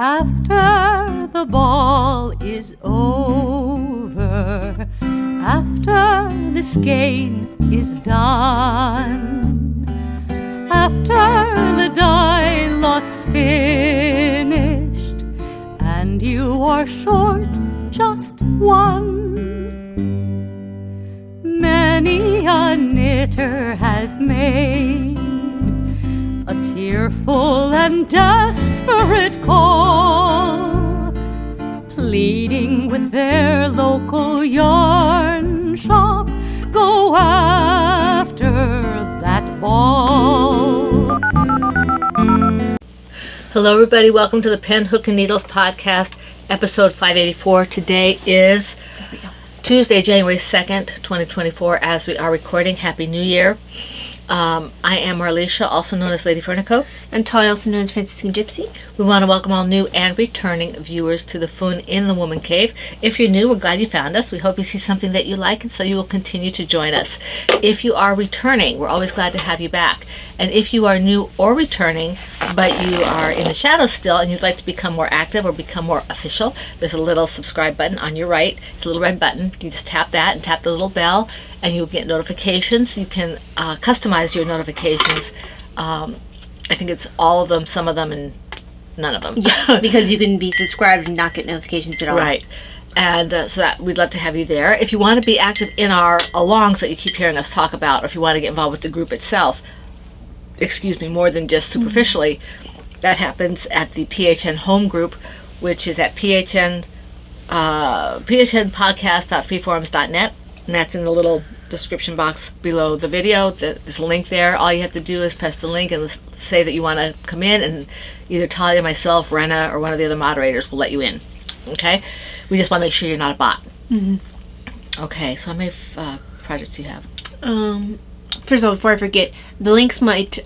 After the ball is over, after the skein is done, after the die lot's finished, and you are short just one, many a knitter has made a tearful and desperate call, pleading with their local yarn shop, go after that ball. Hello everybody, welcome to the Pen, Hook, and Needles podcast, episode 584. Today is Tuesday, January 2nd, 2024, as we are recording. Happy New Year. I am Marlisha, also known as Lady Fernico. I'm Talia, also known as Franciscan Gypsy. We want to welcome all new and returning viewers to the Fun in the Woman Cave. If you're new, we're glad you found us. We hope you see something that you like, and so you will continue to join us. If you are returning, we're always glad to have you back. And if you are new or returning, but you are in the shadows still and you'd like to become more active or become more official, there's a little subscribe button on your right. It's a little red button. You just tap that and tap the little bell, and you'll get notifications. You can customize your notifications. I think it's all of them, some of them, and none of them. Yeah, because you can be subscribed and not get notifications at all. Right. And so that we'd love to have you there. If you want to be active in our alongs that you keep hearing us talk about, or if you want to get involved with the group itself, more than just superficially, that happens at the PHN home group, which is at phnpodcast.freeforums.net, and that's in the little description box below the video. There's a link there. All you have to do is press the link and say that you want to come in, and either Talia, myself, Rena, or one of the other moderators will let you in. Okay? We just want to make sure you're not a bot. Mm-hmm. Okay, so how many projects do you have? First of all, before I forget, the links might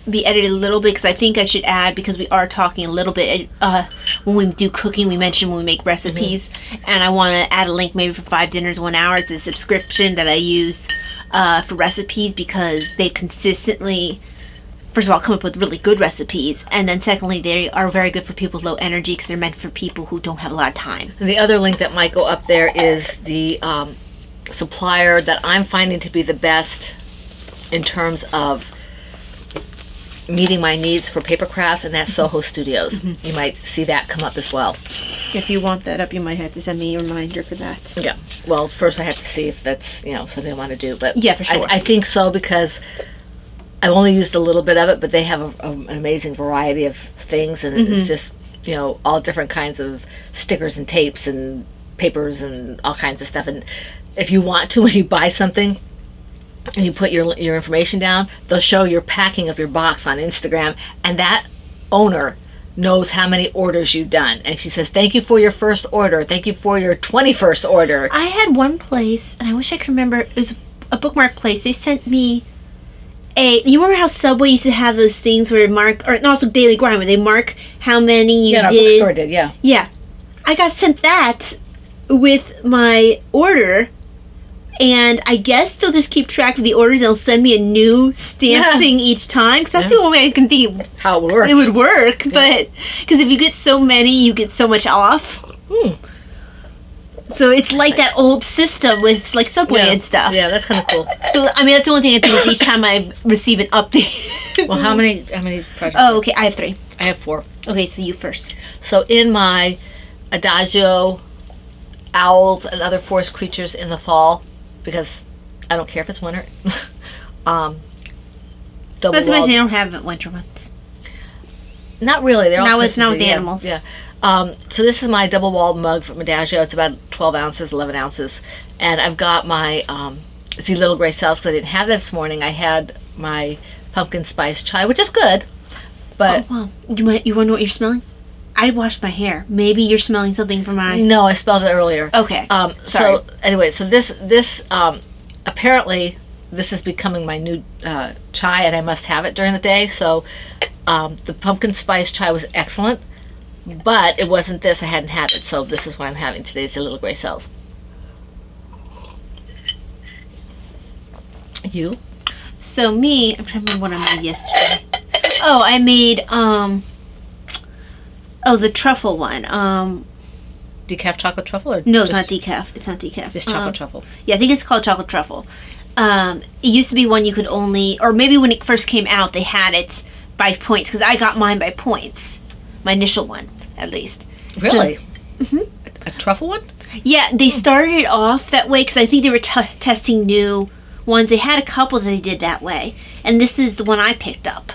be edited a little bit, because I think I should add, because we are talking a little bit when we do cooking, we mentioned when we make recipes, and I want to add a link maybe for 5 dinners 1 hour. It's a subscription that I use for recipes, because they consistently, first of all, come up with really good recipes, and then secondly, they are very good for people with low energy, because they're meant for people who don't have a lot of time. And the other link that might go up there is the supplier that I'm finding to be the best in terms of meeting my needs for paper crafts, and that's Soho Studios. You might see that come up as well. If you want that up, you might have to send me a reminder for that. Yeah. Well, first I have to see if that's something I want to do. But yeah, for sure. I think so, because I've only used a little bit of it, but they have an amazing variety of things, and it's just all different kinds of stickers and tapes and papers and all kinds of stuff. And if you want to, when you buy something and you put your information down, they'll show your packing of your box on Instagram, and that owner knows how many orders you've done, and she says, thank you for your first order, thank you for your 21st order. I had one place, and I wish I could remember, it was a bookmark place. They sent me you remember how Subway used to have those things where and also Daily Grind, where they mark how many you did? Yeah, our bookstore did, yeah. Yeah. I got sent that with my order, and I guess they'll just keep track of the orders, and they'll send me a new stamp thing each time, because that's the only way I can think how it would work. It would work, but because if you get so many, you get so much off. So it's like that old system with like Subway and stuff. Yeah, that's kind of cool. So I mean, that's the only thing I do is each time I receive an update. Well, how many projects? Oh, okay. I have 3. I have 4. Okay, so you first. So in my Adagio, owls and other forest creatures in the fall, because I don't care if it's winter. Double That's why walled. they don't have winter ones. Not really. They're all not with the animals. Yeah. So this is my double-walled mug from Adagio. It's about 12 ounces, 11 ounces. And I've got my the little gray cells, because I didn't have that this morning. I had my pumpkin spice chai, which is good. But oh, wow. You want to know what you're smelling? I washed my hair. Maybe you're smelling something from my... No, I smelled it earlier. Okay. Sorry. So anyway, so this apparently this is becoming my new chai, and I must have it during the day. So the pumpkin spice chai was excellent, but it wasn't this. I hadn't had it, so this is what I'm having today. It's the little gray cells. You? So me, I'm trying to remember what I made yesterday. Oh, I made Oh, the truffle one. Decaf chocolate truffle? Or No, it's just, not decaf. It's not decaf. Just chocolate truffle. Yeah, I think it's called chocolate truffle. It used to be one you could only, or maybe when it first came out, they had it by points, because I got mine by points. My initial one, at least. Really? So, A truffle one? yeah, they started it off that way, because I think they were testing new ones. They had a couple that they did that way. And this is the one I picked up.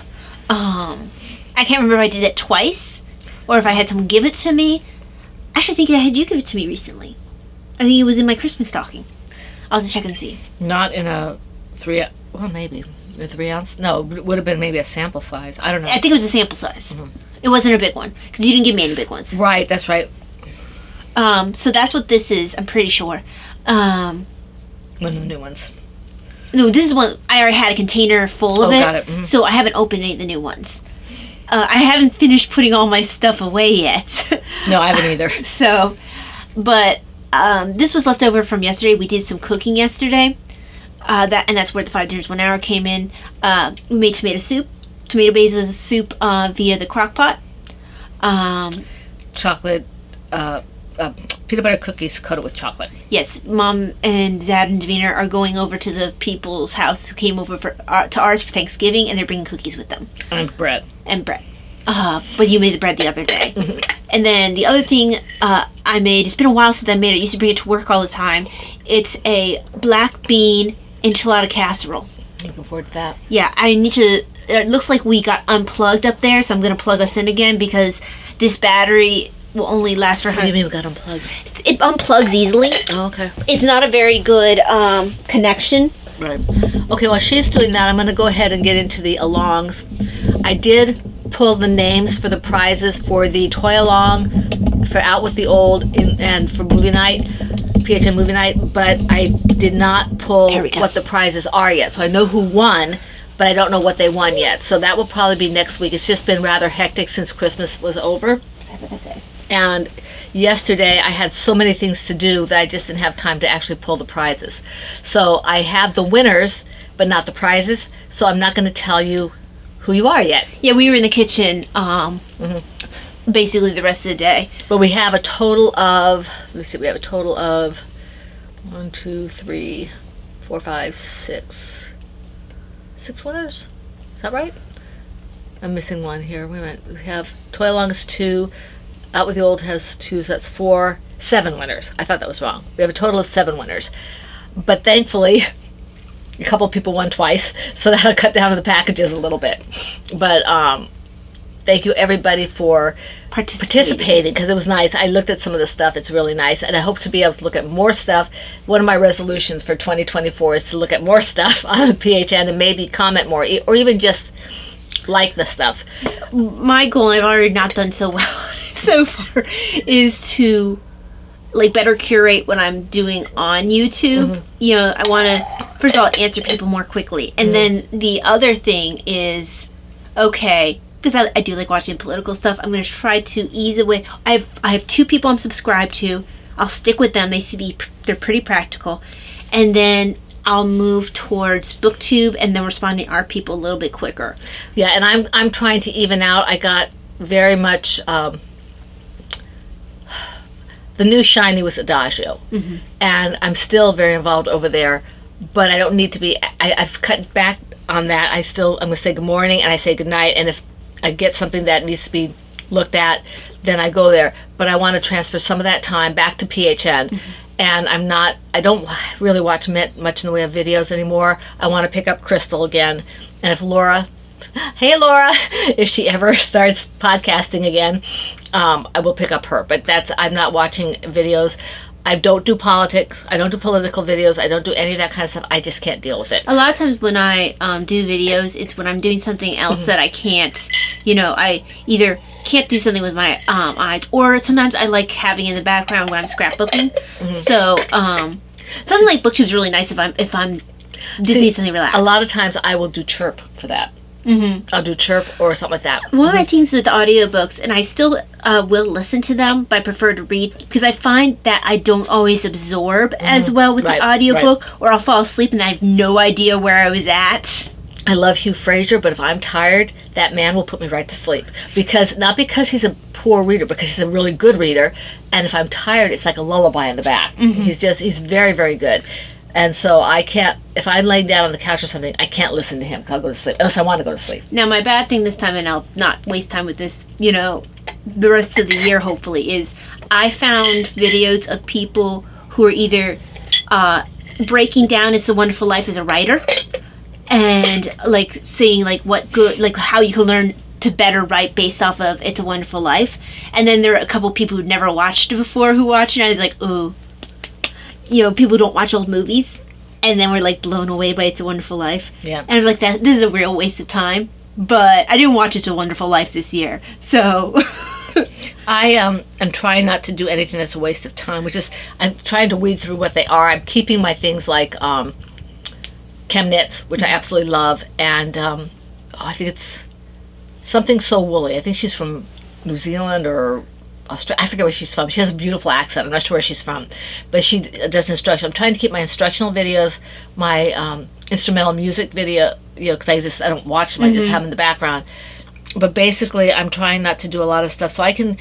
I can't remember if I did it twice, or if I had someone give it to me. Actually, I think I had you give it to me recently. I think it was in my Christmas stocking. I'll have to check and see. Not in a 3, well, maybe. A 3 ounce? No, it would have been maybe a sample size. I don't know. I think it was a sample size. It wasn't a big one, because you didn't give me any big ones. Right, that's right. So that's what this is, I'm pretty sure. One of the new ones. No, this is one, I already had a container full of it. Got it. Mhm. So I haven't opened any of the new ones. I haven't finished putting all my stuff away yet. No, I haven't either. So, but this was left over from yesterday. We did some cooking yesterday. And that's where the 5 dinners 1 hour came in. We made tomato basil soup via the crock pot. Chocolate, peanut butter cookies coated with chocolate. Yes, Mom and Dad and Davina are going over to the people's house who came over to ours for Thanksgiving, and they're bringing cookies with them. And bread. And bread. But you made the bread the other day. And then the other thing I made, it's been a while since I made it. I used to bring it to work all the time. It's a black bean enchilada casserole. Looking forward to that. Yeah, I need to, it looks like we got unplugged up there, so I'm going to plug us in again, because this battery will only last for... What do you mean we got unplugged? It unplugs easily. Oh, okay. It's not a very good connection. Right. Okay, while she's doing that, I'm going to go ahead and get into the alongs. I did pull the names for the prizes for the toy along, for Out with the Old, and for movie night, PHN movie night, but I did not pull what the prizes are yet. So I know who won, but I don't know what they won yet. So that will probably be next week. It's just been rather hectic since Christmas was over. Sorry about that, guys. And yesterday I had so many things to do that I just didn't have time to actually pull the prizes. So I have the winners, but not the prizes. So I'm not going to tell you who you are yet. Yeah, we were in the kitchen basically the rest of the day. But we have a total of, let me see, we have a total of 1, 2, 3, 4, 5, 6 winners. Is that right? I'm missing one here. Wait a minute. We have Toy Along is 2, Out with the Old has 2, so that's 4, 7 winners. I thought that was wrong. We have a total of 7 winners. But thankfully, a couple of people won twice, so that'll cut down on the packages a little bit. But thank you everybody for participating, because it was nice. I looked at some of the stuff. It's really nice, and I hope to be able to look at more stuff. One of my resolutions for 2024 is to look at more stuff on the PHN and maybe comment more, or even just like the stuff. My goal, and I've already not done so well so far, is to better curate what I'm doing on YouTube. You know, I want to first of all answer people more quickly, and then the other thing is, okay, because I do like watching political stuff, I'm going to try to ease away. I have 2 people I'm subscribed to. I'll stick with them. They're pretty practical, and then I'll move towards BookTube and then responding to our people a little bit quicker. Yeah, and I'm trying to even out. I got very much. The new shiny was Adagio, and I'm still very involved over there, but I don't need to be. I've cut back on that. I'm going to say good morning and I say good night, and if I get something that needs to be looked at, then I go there. But I want to transfer some of that time back to PHN, and I don't really watch much in the way of videos anymore. I want to pick up Crystal again, and if Laura, hey Laura, if she ever starts podcasting again, I will pick up her. But I'm not watching videos. I don't do politics. I don't do political videos. I don't do any of that kind of stuff. I just can't deal with it. A lot of times when I do videos, it's when I'm doing something else that I can't, I either can't do something with my eyes, or sometimes I like having in the background when I'm scrapbooking. So something like BookTube is really nice if I'm just need something relaxed. A lot of times I will do chirp for that. I'll do chirp or something like that. One of my things with the audiobooks, and I still will listen to them, but I prefer to read, because I find that I don't always absorb as well with the audiobook, or I'll fall asleep and I have no idea where I was at. I love Hugh Fraser, but if I'm tired, that man will put me right to sleep. Not because he's a poor reader, because he's a really good reader. And if I'm tired, it's like a lullaby in the back. He's very, very good. And so I can't, if I'm laying down on the couch or something, I can't listen to him because I'll go to sleep, unless I want to go to sleep. Now, my bad thing this time, and I'll not waste time with this, the rest of the year, hopefully, is I found videos of people who are either breaking down It's a Wonderful Life as a writer, and like saying how you can learn to better write based off of It's a Wonderful Life. And then there are a couple people who'd never watched it before who watch it, and I was like, ooh, people don't watch old movies, and then we're like blown away by It's a Wonderful Life. Yeah. And I was like, this is a real waste of time. But I didn't watch It's a Wonderful Life this year, so I am trying not to do anything that's a waste of time, which is I'm trying to weed through what they are. I'm keeping my things like Chem Knits, which I absolutely love, and I think it's something so woolly. I think she's from New Zealand or Australia. I forget where she's from. She has a beautiful accent. I'm not sure where she's from, but she does instruction. I'm trying to keep my instructional videos, my instrumental music video, because I don't watch them. I just have them in the background. But basically, I'm trying not to do a lot of stuff so I can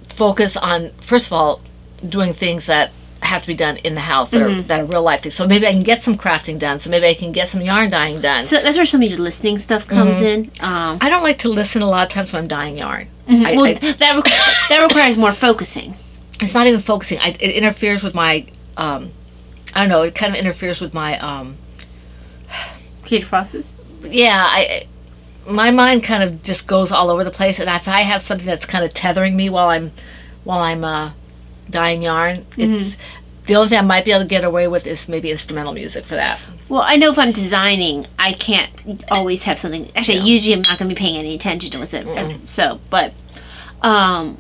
focus on, first of all, doing things that have to be done in the house that are real life things. So maybe I can get some crafting done. So maybe I can get some yarn dyeing done. So that's where some of your listening stuff comes in. I don't like to listen a lot of times when I'm dyeing yarn. That requires more focusing. It's not even focusing. It interferes with my, I don't know, it kind of interferes with my, creative process? Yeah, my mind kind of just goes all over the place, and if I have something that's kind of tethering me while I'm dyeing yarn, it's the only thing I might be able to get away with is maybe instrumental music for that. Well, I know if I'm designing, I can't always have something. Actually, usually I'm not going to be paying any attention to it. So, but I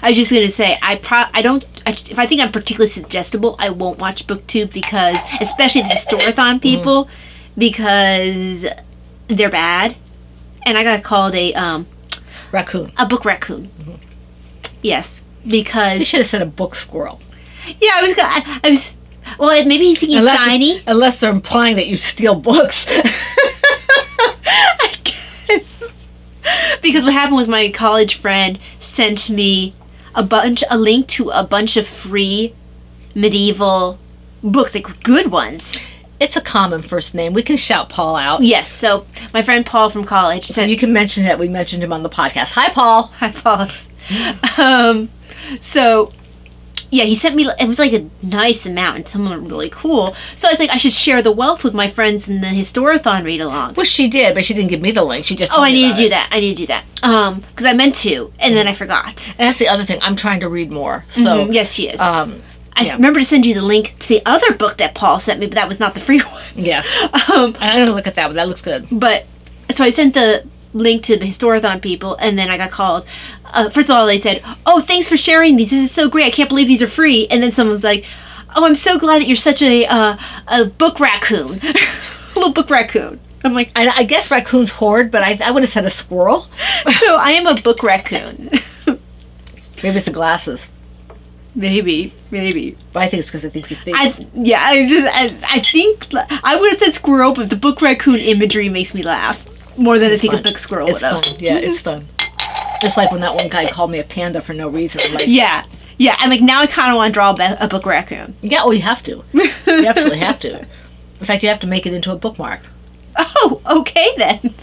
was just going to say, if I think I'm particularly suggestible, I won't watch BookTube because, especially the Historathon people, because they're bad. And I got called a raccoon. A book raccoon. Yes, because You should have said a book squirrel. Yeah, I was. Well, maybe he's thinking shiny. Unless they're implying that you steal books. I guess. Because what happened was my college friend sent me a link to a bunch of free medieval books, like good ones. It's a common first name. We can shout Paul out. Yes, so my friend Paul from college So you can mention it. We mentioned him on the podcast. Hi, Paul. Hi, Paul. So, yeah, he sent me, it was like a nice amount, and some of them were really cool. So I was like, I should share the wealth with my friends in the Historathon read-along. Well, she did, but she didn't give me the link. She just I need to do that. I need to do that. Because I meant to, and then I forgot. And that's the other thing. I'm trying to read more. So yes, she is. I remember to send you the link to the other book that Paul sent me, but that was not the free one. Yeah. I'm going to look at that, but that looks good. But, so I sent the link to the Historathon people, and then I got called. First of all, they said, "Oh, thanks for sharing these. This is so great. I can't believe these are free." And then someone was like, "Oh, I'm so glad that you're such a book raccoon." A little book raccoon. I'm like, I guess raccoons hoard, but I would have said a squirrel. So I am a book raccoon. Maybe it's the glasses. Maybe. But I think it's because I think you think. I think I would have said squirrel, but the book raccoon imagery makes me laugh more than I think a book squirrel would have. Fun. Yeah, it's fun. Just like when that one guy called me a panda for no reason. I'm like, yeah. I'm like, now I kind of want to draw a book raccoon. Yeah, well, you have to. You absolutely have to. In fact, you have to make it into a bookmark. Oh, okay then.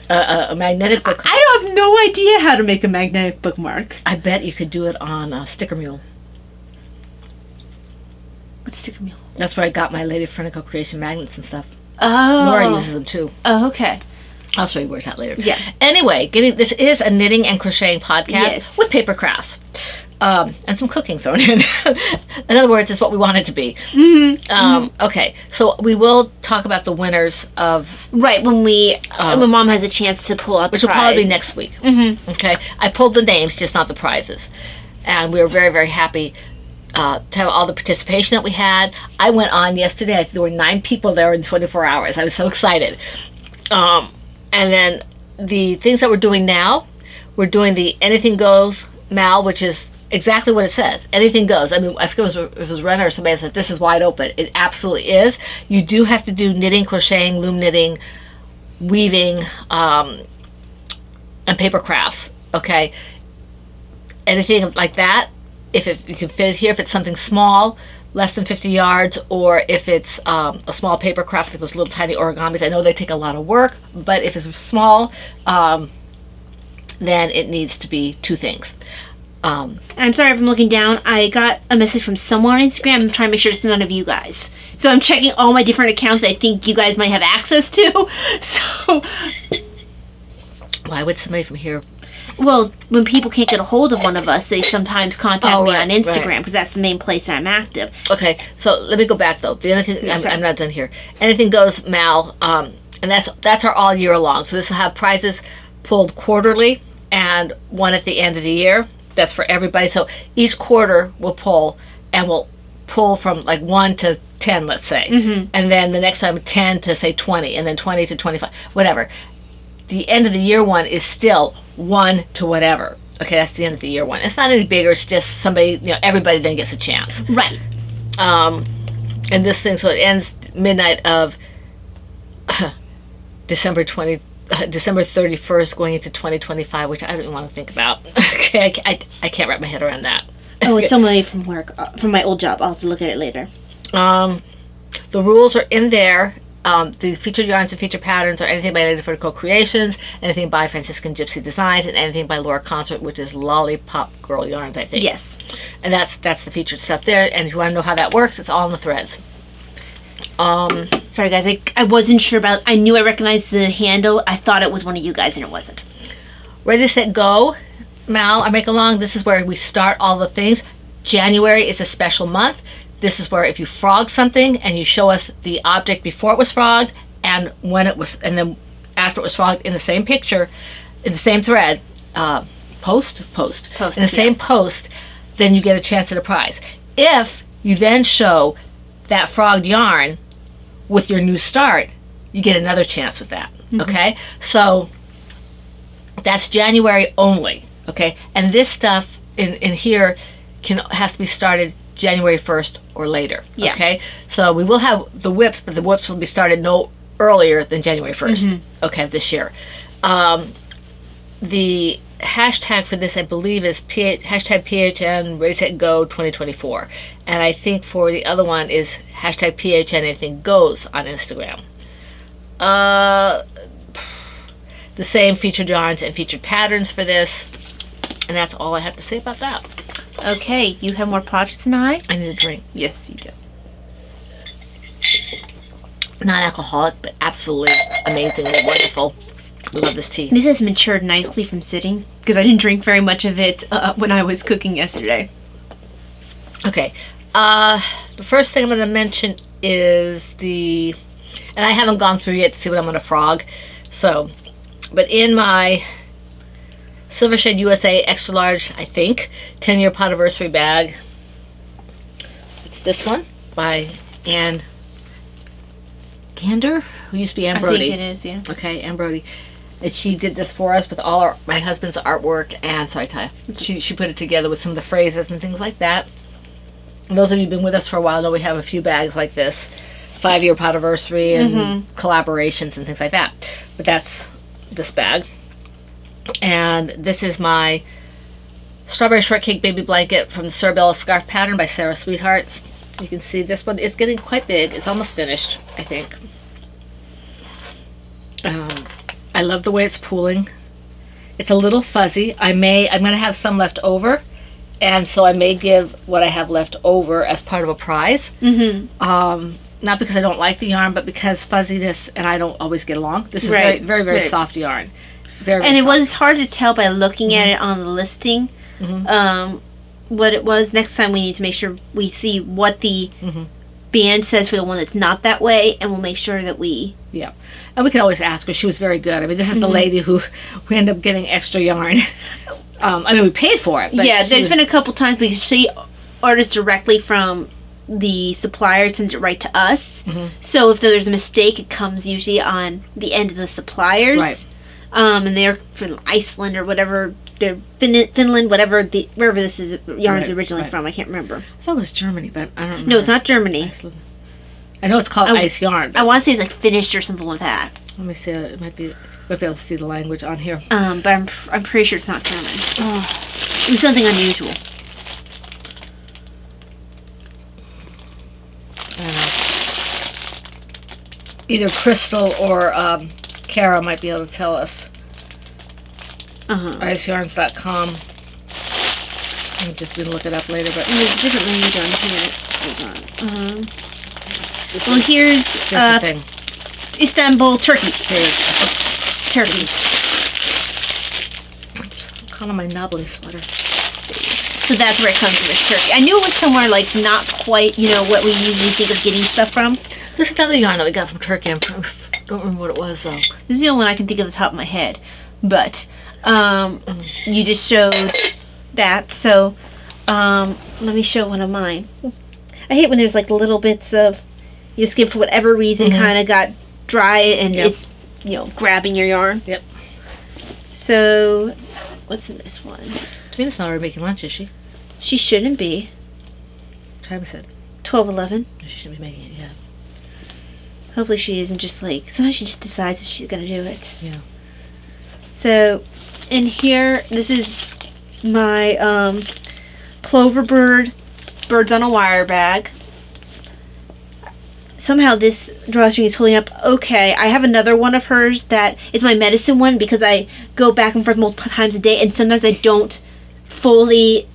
A magnetic bookmark. I have no idea how to make a magnetic bookmark. I bet you could do it on Sticker Mule. What's Sticker Mule? That's where I got my Lady Frenico creation magnets and stuff. Oh. Laura uses them too. Oh, okay. I'll show you where's that later. Yeah. Anyway, this is a knitting and crocheting podcast with paper crafts. And some cooking thrown in. In other words, it's what we want it to be. Okay, so we will talk about the winners of... Right, when Mom has a chance to pull out the prizes. Which will probably be next week. Okay, I pulled the names, just not the prizes. And we were very, very happy to have all the participation that we had. I went on yesterday. I think there were 9 people there in 24 hours. I was so excited. And then the things that we're doing now, we're doing the Anything Goes Mal, which is exactly what it says. Anything goes. I mean, I forget if it was Renner or somebody said this is wide open. It absolutely is. You do have to do knitting, crocheting, loom knitting, weaving, and paper crafts. Okay, anything like that. If you can fit it here, if it's something small, less than 50 yards, or if it's a small paper craft, like those little tiny origamis. I know they take a lot of work, but if it's small, then it needs to be 2 things. I'm sorry if I'm looking down. I got a message from someone on Instagram. I'm trying to make sure it's none of you guys. So I'm checking all my different accounts I think you guys might have access to. So, Why would somebody from here? well, when people can't get a hold of one of us, they sometimes contact me on Instagram because that's the main place that I'm active. Okay, so let me go back though. The other thing, I'm not done here. Anything goes, Mal, and that's our all year long. So this will have prizes pulled quarterly and one at the end of the year. That's for everybody. So each quarter we'll pull, and we'll pull from like 1 to 10, let's say, and then the next time 10 to say 20, and then 20 to 25, whatever. The end of the year one is still 1 to whatever. Okay, that's the end of the year one. It's not any bigger. It's just somebody, everybody then gets a chance. Right. And this thing, so it ends midnight of December 31st, going into 2025, which I don't even want to think about. Okay, I can't wrap my head around that. Oh, it's someone from work, from my old job. I'll have to look at it later. The rules are in there. The featured yarns and featured patterns are anything by Lady Vertical Creations, anything by Franciscan Gypsy Designs, and anything by Laura Concert, which is Lollipop Girl Yarns, I think. Yes. And that's the featured stuff there. And if you want to know how that works, it's all in the threads. Sorry, guys. I wasn't sure about... I knew I recognized the handle. I thought it was one of you guys, and it wasn't. Ready, set, go. Mal, I make along. This is where we start all the things. January is a special month. This is where if you frog something and you show us the object before it was frogged and when it was, and then after it was frogged in the same picture, in the same thread, post, in the same post, then you get a chance at a prize. If you then show that frogged yarn with your new start, you get another chance with that. Okay, so that's January only. Okay, and this stuff in here has to be started January 1st or later. Yeah. Okay, so we will have the whips, but the whips will be started no earlier than January 1st. Okay, this year. The hashtag for this, I believe, is hashtag PHN Ready Set Go 2024, and I think for the other one is hashtag PHN Anything Goes on Instagram. The same featured yarns and featured patterns for this, and that's all I have to say about that. Okay, you have more projects than I? I need a drink. Yes, you do. Non-alcoholic, but absolutely amazingly wonderful. Love this tea. This has matured nicely from sitting because I didn't drink very much of it when I was cooking yesterday. Okay, the first thing I'm going to mention is and I haven't gone through yet to see what I'm going to frog. So, but in my Silver Shade USA Extra Large, I think, 10-year Potiversary bag, it's this one by Anne Gander, who used to be Anne Brody. I think it is, yeah. Okay, Anne Brody. And she did this for us with all my husband's artwork, and sorry, Ty. She put it together with some of the phrases and things like that. And those of you who've been with us for a while know we have a few bags like this, 5-year Potiversary and collaborations and things like that. But that's this bag. And this is my Strawberry Shortcake Baby Blanket from the Cerebella Scarf Pattern by Sarah Sweethearts. You can see this one is getting quite big. It's almost finished, I think. I love the way it's pooling. It's a little fuzzy. I'm going to have some left over, and so I may give what I have left over as part of a prize. Not because I don't like the yarn, but because fuzziness and I don't always get along. This is very, very, very soft yarn. Very, very and it soft. was hard to tell by looking at it on the listing what it was. Next time we need to make sure we see what the band says for the one that's not that way, and we'll make sure that we... Yeah. And we can always ask her. She was very good. I mean, this is the lady who we end up getting extra yarn. I mean, we paid for it. But yeah, there's been a couple times because she orders directly from the supplier, sends it right to us. So if there's a mistake, it comes usually on the end of the suppliers. Right. And they're from Iceland or whatever they're Finland, wherever this is yarn's Right, originally right. from. I can't remember. I thought it was Germany, but I don't remember. No, it's not Germany. Iceland. I know it's called ice yarn. I want to say it's like Finnish or something like that. Let me see. It might be. Might be able to see the language on here. But I'm pretty sure it's not German. It was something unusual. I don't know. Either Crystal or Kara might be able to tell us. Iceyarns.com. I'm just gonna look it up later, but There's a different language on here. Hold on. Well, here's the thing. Istanbul, Turkey. Here it is. Turkey. I'm calling my knobbly sweater. So that's where it comes from, is Turkey. I knew it was somewhere like not quite, what we usually think of getting stuff from. This is another yarn that we got from Turkey. I don't remember what it was though. This is the only one I can think of off the top of my head. But you just showed that. So let me show one of mine. I hate when there's like little bits of your skin for whatever reason kind of got dry and it's grabbing your yarn. Yep. So what's in this one? Davina's not already making lunch, is she? She shouldn't be. What time is it? 12:11. She shouldn't be making it yet. Hopefully she isn't just like, sometimes she just decides that she's gonna do it. Yeah. So in here, this is my Plover Bird Birds on a Wire bag. Somehow this drawstring is holding up okay. I have another one of hers that is my medicine one because I go back and forth multiple times a day, and sometimes I don't fully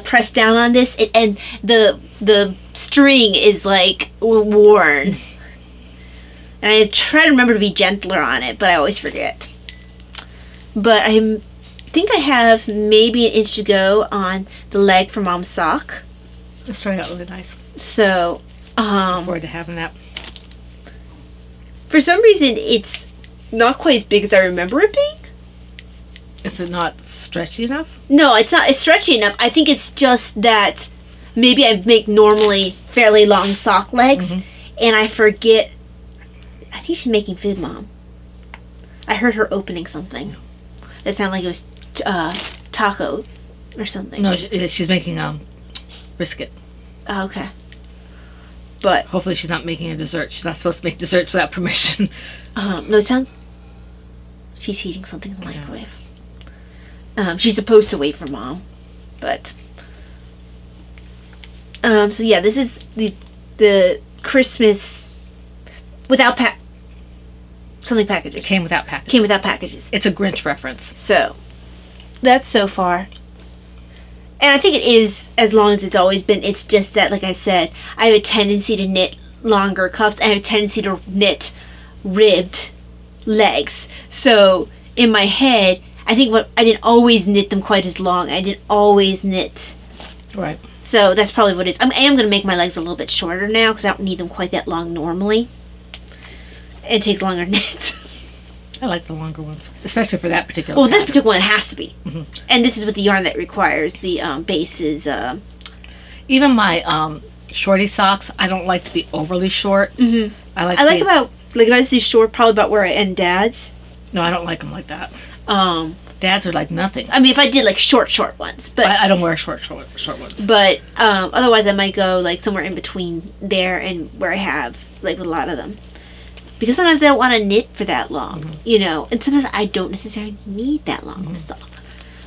press down on this, and the string is like worn. And I try to remember to be gentler on it, but I always forget. But I think I have maybe an inch to go on the leg for Mom's sock. It's turning out really nice. So, Look forward to having that. for some reason, it's not quite as big as I remember it being. Is it not stretchy enough? No, it's not. It's stretchy enough. I think it's just that maybe I make normally fairly long sock legs, and I forget. I think she's making food, Mom. I heard her opening something. It sounded like it was taco or something. No, she's making brisket. Oh, okay. But Hopefully she's not making a dessert. She's not supposed to make desserts without permission. no, it sounds. She's heating something in the microwave. She's supposed to wait for Mom, but. So yeah, this is the Christmas without something packages. Came without packaging. Came without packages. It's a Grinch reference. So that's so far. And I think it is as long as it's always been. It's just that, like I said, I have a tendency to knit longer cuffs. I have a tendency to knit ribbed legs. So in my head, I think I didn't always knit them quite as long. I didn't always knit. Right. So that's probably what it is. I am going to make my legs a little bit shorter now because I don't need them quite that long normally. It takes longer to knit. I like the longer ones, especially for that particular Well, this pattern. particular one has to be. And this is with the yarn that requires the bases. Even my shorty socks, I don't like to be overly short. I like if I see short, probably about where I end Dad's. No, I don't like them like that. Um, Dad's are like nothing. I mean, if I did like short ones, but I don't wear short ones. But otherwise, I might go like somewhere in between there and where I have like a lot of them. Because sometimes I don't want to knit for that long, and sometimes I don't necessarily need that long of a sock.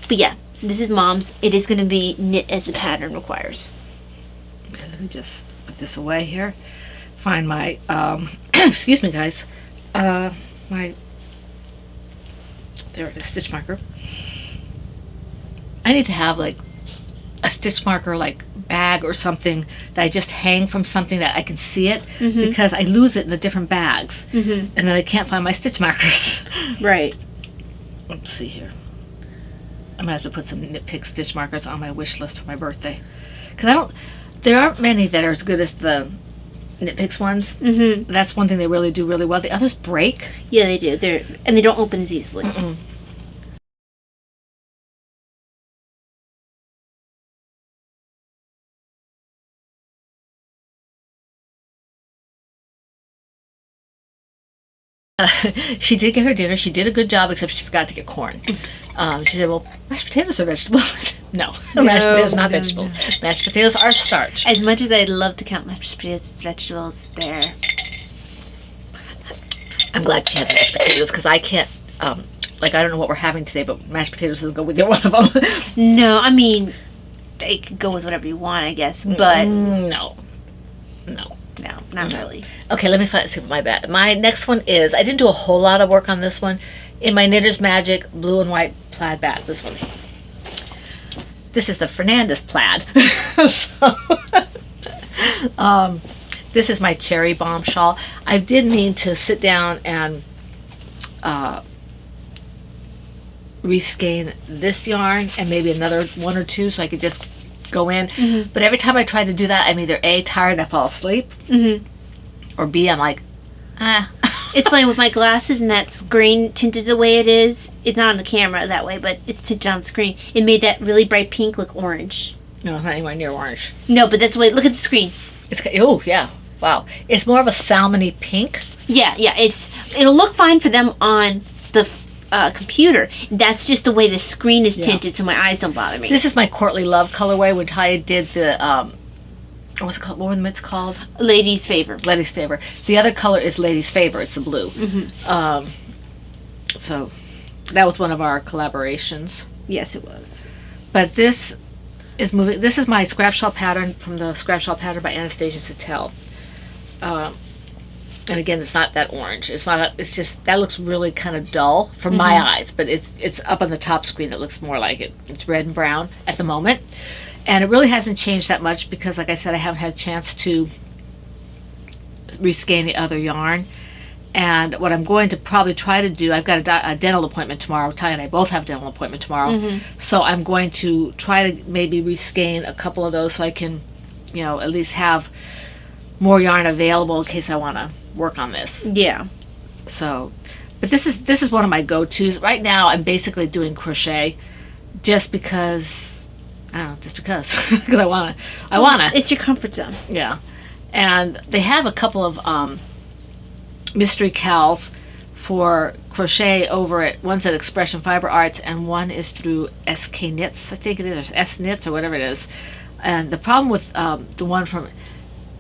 But yeah, this is Mom's. It is going to be knit as the pattern requires. Okay, let me just put this away here. Find my, excuse me guys, my, there it is, stitch marker. I need to have like a stitch marker like bag or something that I just hang from something that I can see it, because I lose it in the different bags, and then I can't find my stitch markers. Right. Let's see here. I'm gonna have to put some Knit Pick stitch markers on my wish list for my birthday, because there aren't many that are as good as the Knit Picks ones. That's one thing they really do really well. The others break. Yeah, they do. And they don't open as easily. She did get her dinner. She did a good job, except she forgot to get corn. She said, well, mashed potatoes are vegetables. No, mashed potatoes are not no, vegetables. Mashed potatoes are starch. As much as I'd love to count mashed potatoes as vegetables, there. I'm glad she had the mashed potatoes because I can't, like, I don't know what we're having today, but mashed potatoes doesn't go with either one of them. No, I mean, they could go with whatever you want, I guess, but No, not really. Okay, let me see what my next one is. I didn't do a whole lot of work on this one. In my Knitter's Magic blue and white plaid bag, this one. This is the Fernandez plaid. This is my cherry bomb shawl. I did mean to sit down and reskein this yarn and maybe another one or two so I could just go in. But every time I try to do that, I'm either A, tired and I fall asleep, or B, I'm like, ah. It's funny with my glasses and that screen tinted the way it is. It's not on the camera that way, but it's tinted on the screen. It made that really bright pink look orange. No, it's not anywhere near orange. No, but that's the way. Look at the screen. It's, oh yeah, wow. It's more of a salmony pink. Yeah. It'll look fine for them on the computer. That's just the way the screen is tinted, so my eyes don't bother me. This is my Courtly Love colorway when Taya did the what's it called? What were the mitts called? Lady's Favor. Lady's Favor. The other color is Lady's Favor. It's a blue. So that was one of our collaborations. Yes, it was. But this is moving. This is my scrap shawl pattern from the Scrap Shawl Pattern by Anastasia Sattel. And again, it's not that orange. It's not. It's just that looks really kind of dull for my eyes. But it's up on the top screen. It looks more like it. It's red and brown at the moment. And it really hasn't changed that much because, like I said, I haven't had a chance to reskein the other yarn. And what I'm going to probably try to do, I've got a dental appointment tomorrow. Ty and I both have a dental appointment tomorrow. So I'm going to try to maybe reskein a couple of those so I can, at least have more yarn available in case I want to work on this. Yeah. So, but this is one of my go-tos. Right now I'm basically doing crochet just because... because I want to. It's your comfort zone. Yeah. And they have a couple of mystery cals for crochet over at, one's at Expression Fiber Arts and one is through SK Knits, I think it is, or S Knits or whatever it is. And the problem with the one from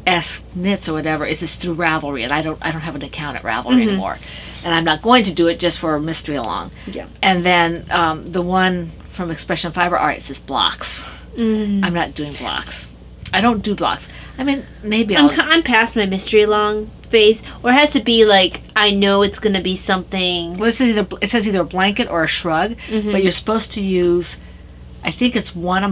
S Knits or whatever is it's through Ravelry, and I don't have an account at Ravelry anymore. And I'm not going to do it just for a mystery along. Yeah. And then the one from Expression Fiber Arts is blocks. I'm not doing blocks. I don't do blocks. I mean, maybe I'm past my mystery along phase, or it has to be like I know it's going to be something. Well, it says either a blanket or a shrug, but you're supposed to use, I think it's one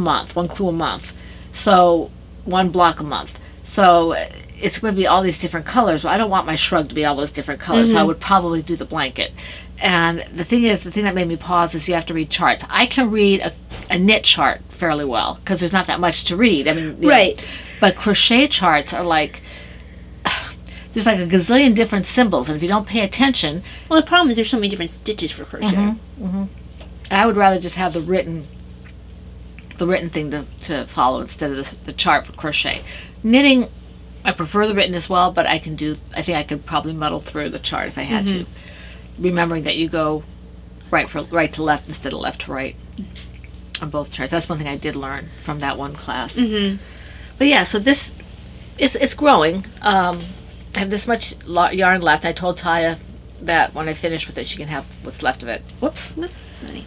clue a month, so one block a month. So it's going to be all these different colors. Well, I don't want my shrug to be all those different colors, so I would probably do the blanket. And the thing that made me pause is you have to read charts. I can read a knit chart fairly well because there's not that much to read. I mean, right. But crochet charts are like, there's like a gazillion different symbols, and if you don't pay attention... Well, the problem is there's so many different stitches for crochet. I would rather just have the written thing to follow instead of the chart for crochet. Knitting, I prefer the written as well, but I think I could probably muddle through the chart if I had to. Remembering that you go right to left instead of left to right on both charts. That's one thing I did learn from that one class. But yeah, so this it's growing. I have this much yarn left. I told Taya that when I finish with it, she can have what's left of it. Whoops. That's funny.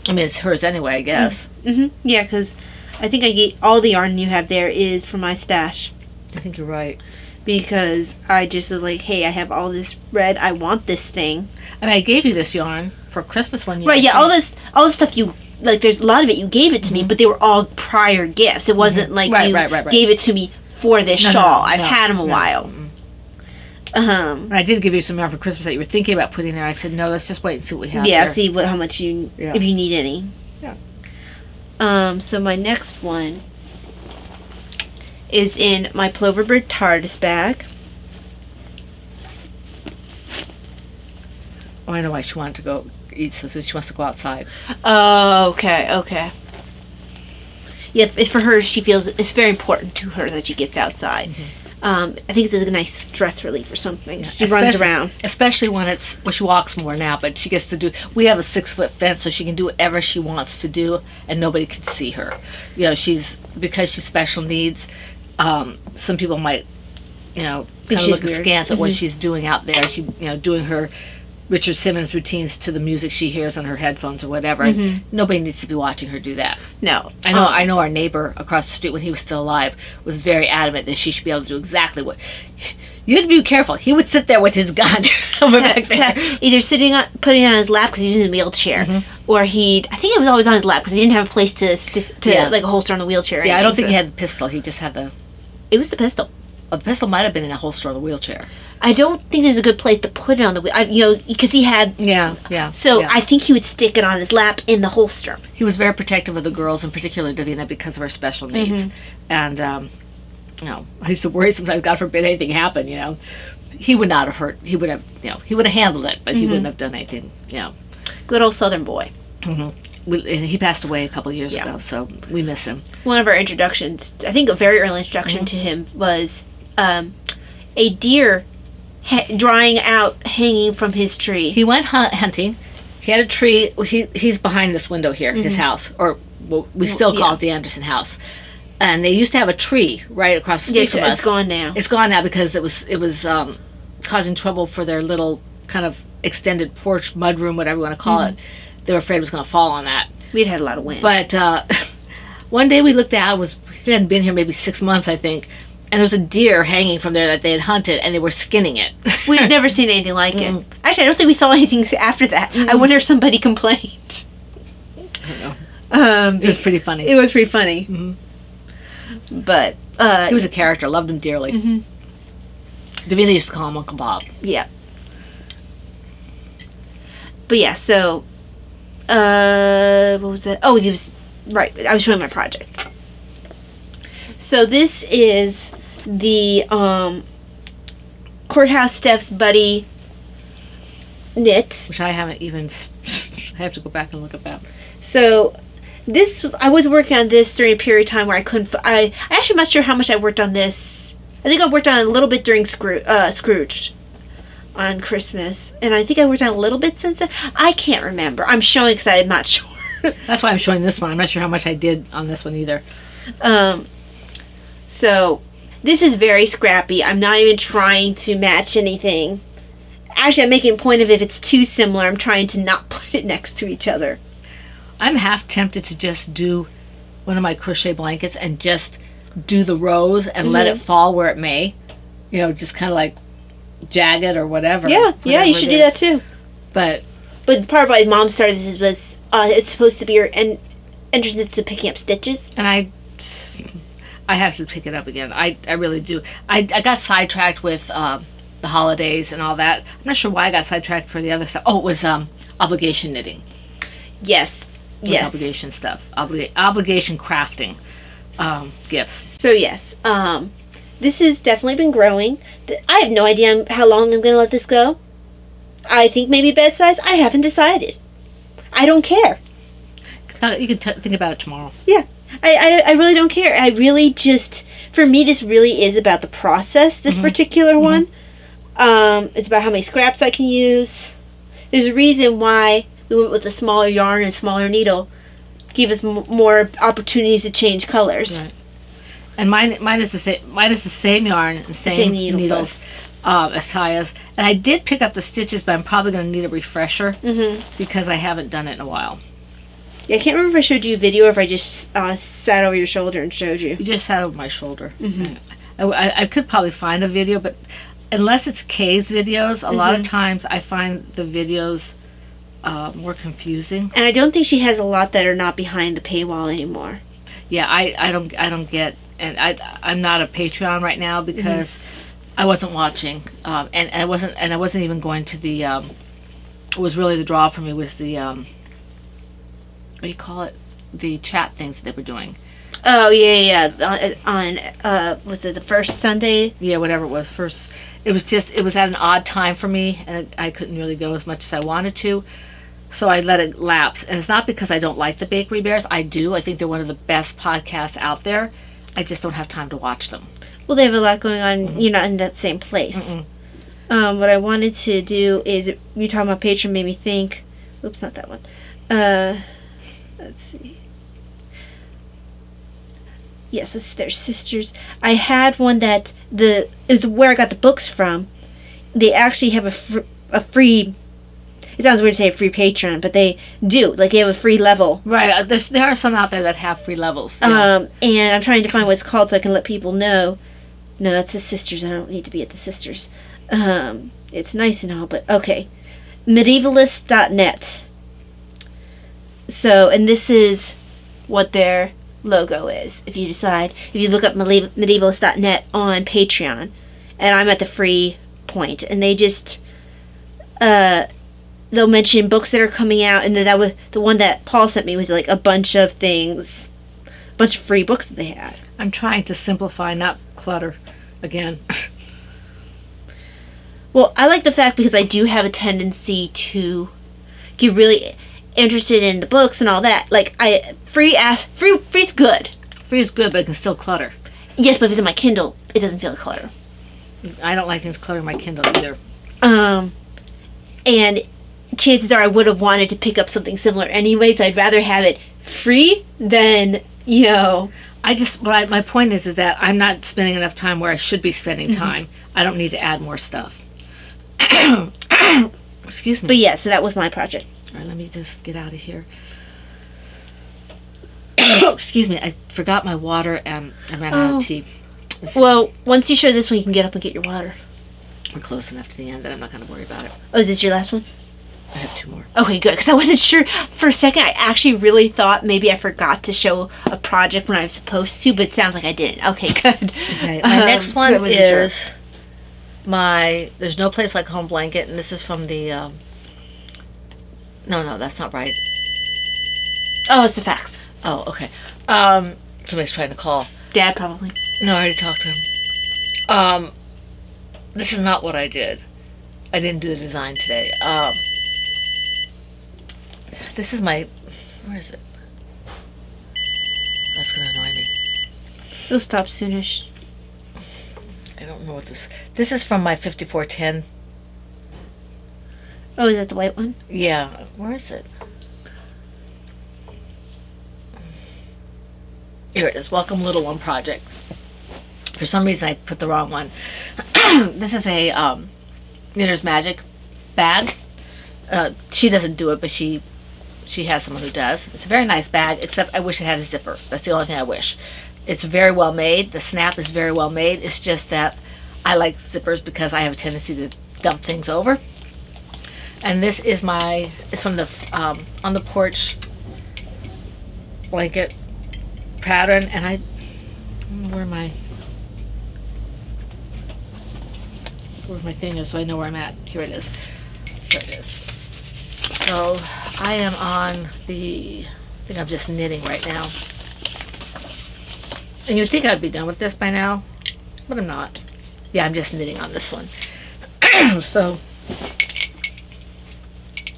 I mean, it's hers anyway, I guess. Yeah, because I think I get all the yarn you have there is from my stash. I think you're right. Because I just was like, hey, I have all this red. I want this thing. I mean, I gave you this yarn for Christmas one year. Right, yeah, all this stuff you, like, there's a lot of it you gave it to me, but they were all prior gifts. It wasn't like you gave it to me for this shawl. I've had them a while. And I did give you some yarn for Christmas that you were thinking about putting there. I said, no, let's just wait and see what we have Yeah, there. see how much if you need any. Yeah. So my next one is in my Ploverbird TARDIS bag. Oh, I know why she wanted to go eat, so she wants to go outside. Oh, okay. Yeah, it's for her. She feels it's very important to her that she gets outside. I think it's a nice stress relief or something. Yeah, She runs around. Especially when she walks more now, but she gets to do, we have a 6-foot fence, so she can do whatever she wants to do, and nobody can see her. You know, because she's special needs, some people might, you know, kind of look askance at what she's doing out there. She, you know, doing her Richard Simmons routines to the music she hears on her headphones or whatever. And nobody needs to be watching her do that. No. I know our neighbor across the street, when he was still alive, was very adamant that she should be able to do exactly what. You have to be careful. He would sit there with his gun over back there. Either putting it on his lap because he's in a wheelchair, or I think it was always on his lap because he didn't have a place to like a holster on the wheelchair. Yeah, I don't think he had the pistol. He just had the. It was the pistol. Well, the pistol might have been in a holster on the wheelchair. I don't think there's a good place to put it on the wheel. You know, because he had. Yeah. So I think he would stick it on his lap in the holster. He was very protective of the girls, in particular Davina, because of her special needs. And, you know, I used to worry sometimes, God forbid anything happened, you know. He would not have hurt. He would have, you know, he would have handled it, but he wouldn't have done anything, you know. Good old Southern boy. He passed away a couple of years ago, so we miss him. One of our introductions, I think a very early introduction to him was a deer drying out hanging from his tree. He went hunting. He had a tree. He's behind this window here, his house, or we still call it the Anderson house. And they used to have a tree right across the street from us. It's gone now. It's gone now because it was causing trouble for their little kind of extended porch, mudroom, whatever you want to call it. They were afraid it was going to fall on that. We'd had a lot of wind. But one day we looked out. We hadn't been here maybe 6 months, I think. And there was a deer hanging from there that they had hunted, and they were skinning it. We had never seen anything like it. Actually, I don't think we saw anything after that. I wonder if somebody complained. I don't know. It was pretty funny. It was pretty funny. But he was a character. Loved him dearly. Davina used to call him Uncle Bob. Yeah. But yeah, so what was that? Oh, it was right. I was showing my project. So this is the courthouse steps buddy knit, which I haven't even. I have to go back and look at that. So this, I was working on this during a period of time where I couldn't. I actually am not sure how much I worked on this. I think I worked on it a little bit during Scrooge on Christmas, and I think I worked on a little bit since then. I can't remember. I'm showing because I'm not sure. That's why I'm showing this one. I'm not sure how much I did on this one either. So this is very scrappy. I'm not even trying to match anything. Actually, I'm making a point of if it's too similar, I'm trying to not put it next to each other. I'm half tempted to just do one of my crochet blankets and just do the rows and let it fall where it may. You know, just kind of like jagged or whatever. Yeah, you should do that too. But part of why Mom started this was it's supposed to be your entrance to picking up stitches. And I have to pick it up again. I really do. I got sidetracked with the holidays and all that. I'm not sure why I got sidetracked for the other stuff. Oh, it was obligation knitting. Yes. Obligation stuff. Obligation crafting gifts. So yes, this has definitely been growing. I have no idea how long I'm going to let this go. I think maybe bed size. I haven't decided. I don't care. You can think about it tomorrow. Yeah. I really don't care. I really just, for me, this really is about the process, this particular one. It's about how many scraps I can use. There's a reason why we went with a smaller yarn and smaller needle. Give us more opportunities to change colors. Right. And mine is the same. Mine is the same yarn and same needles as Taya's. And I did pick up the stitches, but I'm probably going to need a refresher because I haven't done it in a while. Yeah, I can't remember if I showed you a video or if I just sat over your shoulder and showed you. You just sat over my shoulder. I could probably find a video, but unless it's Kay's videos, a lot of times I find the videos more confusing. And I don't think she has a lot that are not behind the paywall anymore. Yeah, I don't get, and I'm not a Patreon right now because I wasn't watching, and I wasn't even going to the. What was really the draw for me was the what do you call it? The chat things that they were doing. Oh yeah. On was it the first Sunday? Yeah, whatever it was. First, it was at an odd time for me, and I couldn't really go as much as I wanted to. So I let it lapse. And it's not because I don't like the Bakery Bears. I do. I think they're one of the best podcasts out there. I just don't have time to watch them. Well, they have a lot going on. You're not in that same place. What I wanted to do is, you talking about Patreon made me think. Oops, not that one. Let's see. Yes, they're sisters. I had one that is where I got the books from. They actually have a free. It sounds weird to say a free Patreon, but they do. Like, they have a free level. Right. There are some out there that have free levels. Yeah. And I'm trying to find what it's called so I can let people know. No, that's the sisters. I don't need to be at the sisters. It's nice and all, but okay. Medievalist.net. So, and this is what their logo is. If you look up medievalist.net on Patreon, and I'm at the free point, and they just, they'll mention books that are coming out, and then that was the one that Paul sent me was like a bunch of things, a bunch of free books that they had. I'm trying to simplify, not clutter again. Well, I like the fact because I do have a tendency to get really interested in the books and all that. Like, free's good. Free is good, but it can still clutter. Yes, but if it's in my Kindle, it doesn't feel like clutter. I don't like things cluttering my Kindle either. And chances are I would have wanted to pick up something similar anyways. I'd rather have it free than, my point is that I'm not spending enough time where I should be spending time. I don't need to add more stuff. Excuse me. But yeah, so that was my project. All right, let me just get out of here. Excuse me, I forgot my water and I ran out of tea. Well, once you show this one, you can get up and get your water. We're close enough to the end that I'm not going to worry about it. Oh, is this your last one? I have 2 more. Okay, good, because I wasn't sure. For a second, I actually really thought maybe I forgot to show a project when I was supposed to, but it sounds like I didn't. Okay, good. Okay, my next one is There's No Place Like Home blanket, and this is from the, no, that's not right. Oh, it's the fax. Oh, okay. Somebody's trying to call. Dad, probably. No, I already talked to him. This is not what I did. I didn't do the design today. This is where is it? That's gonna annoy me. It'll stop soonish. I don't know what this is from my 5410. Oh, is that the white one? Yeah, where is it? Here it is, Welcome Little One Project. For some reason I put the wrong one. This is a Knitter's Magic bag. She doesn't do it, but she has someone who does. It's a very nice bag, except I wish it had a zipper. That's the only thing I wish. It's very well made. The snap is very well made. It's just that I like zippers because I have a tendency to dump things over. And this is it's from the On the Porch blanket pattern, and I don't know where my thing is, so I know where I'm at. Here it is. Here it is. So I am on I think I'm just knitting right now. And you'd think I'd be done with this by now, but I'm not. Yeah, I'm just knitting on this one. So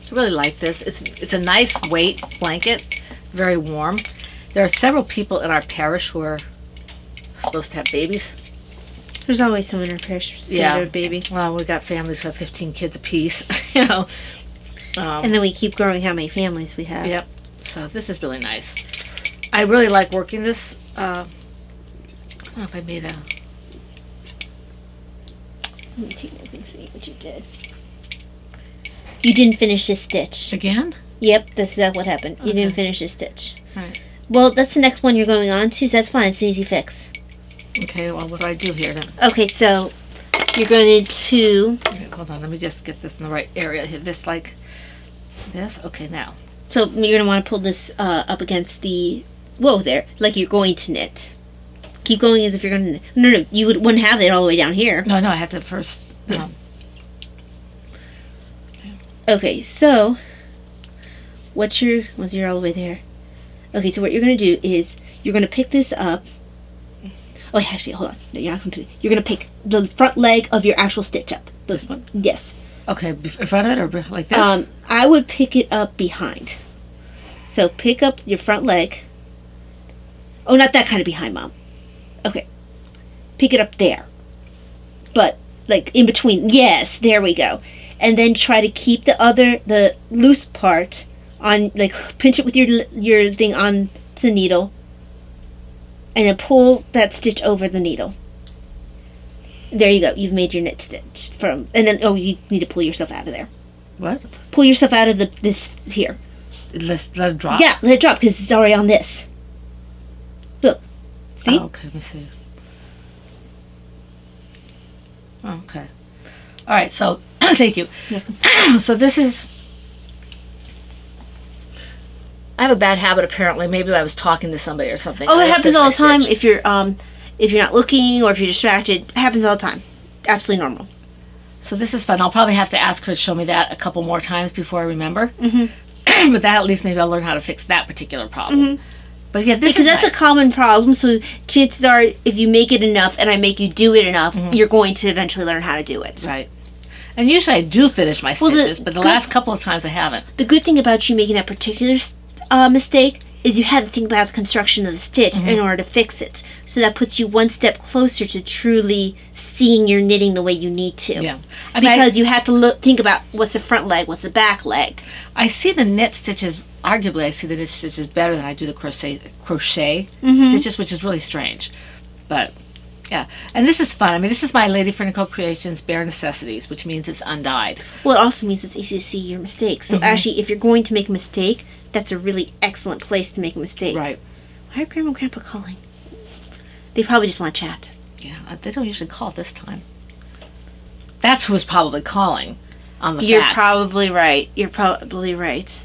I really like this. It's a nice weight blanket, very warm. There are several people in our parish who are supposed to have babies. There's always someone in our parish who's a baby. Well, we got families who have 15 kids apiece, and then we keep growing how many families we have. Yep. So this is really nice. I really like working this. I don't know if I made a... Let me take a look and see what you did. You didn't finish this stitch. Again? Yep, that's what happened. Okay. You didn't finish this stitch. Right. Well, that's the next one you're going on to, so that's fine. It's an easy fix. Okay, well, what do I do here then? Okay, so you're going to... Okay, hold on, let me just get this in the right area. Hit this like this. Okay, now. So you're going to want to pull this up against the... Whoa, there. Like you're going to knit. Keep going as if you're going to knit. No, you wouldn't have it all the way down here. No, I have to first... Okay, so... once you're all the way there... Okay, so what you're going to do is... You're going to pick this up... Oh, actually, hold on. No, you're not going to... You're going to pick the front leg of your actual stitch up. This one? Yes. Okay, in front of it or like this? I would pick it up behind. So pick up your front leg. Oh, not that kind of behind, Mom. Okay. pick it up there. But, like, in between. Yes, there we go. And then try to keep the loose part on, like, pinch it with your thing on the needle. And then pull that stitch over the needle. There you go. You've made your knit stitch and then, you need to pull yourself out of there. What? Pull yourself out of this here. Let it drop? Yeah, let it drop because it's already on this. Look. See? Oh, okay, let me see. Okay. All right, so, thank you. So this is... I have a bad habit, apparently. Maybe I was talking to somebody or something. Oh, it happens all the time if you're not looking or if you're distracted. It happens all the time. Absolutely normal. So this is fun. I'll probably have to ask her to show me that a couple more times before I remember. Mm-hmm. But that, at least, maybe I'll learn how to fix that particular problem. Mm-hmm. But yeah, this is that's nice. A common problem. So chances are, if you make it enough and I make you do it enough, you're going to eventually learn how to do it. Right. And usually I do finish my stitches, but the last couple of times I haven't. The good thing about you making that particular mistake is you had to think about the construction of the stitch in order to fix it. So that puts you one step closer to truly seeing your knitting the way you need to. Yeah. Because you have to think about what's the front leg, what's the back leg. I see the knit stitches, arguably I see the knit stitches better than I do the crochet stitches, which is really strange. But, yeah. And this is fun. I mean, this is my Lady Nicole Creations Bare Necessities, which means it's undyed. Well, it also means it's easy to see your mistakes. So actually, if you're going to make a mistake, that's a really excellent place to make a mistake. Right. Why are Grandma and Grandpa calling? They probably just want to chat. Yeah, they don't usually call this time. That's who was probably calling on the You're fax. probably right. You're probably right.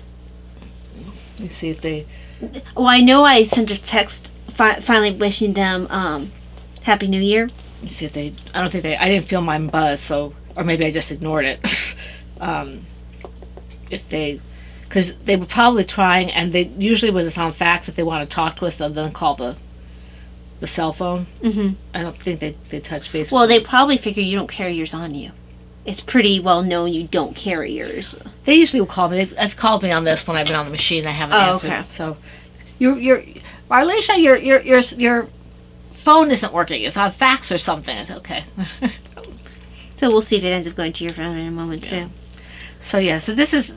Let me see if they... Well, I know I sent a text finally wishing them Happy New Year. Let me see if they... I don't think they... I didn't feel mine buzz, so... Or maybe I just ignored it. If they... Because they were probably trying, and they usually when it's on fax, if they want to talk to us, they'll then call the cell phone. Mm-hmm. I don't think they touch base. Well, they probably figure you don't carry yours on you. It's pretty well known you don't carry yours. They usually will call me. They've called me on this when I've been on the machine. I haven't answered. Okay. So, Marleisha, your phone isn't working. It's on fax or something. It's okay. So we'll see if it ends up going to your phone in a moment too. So yeah, so this is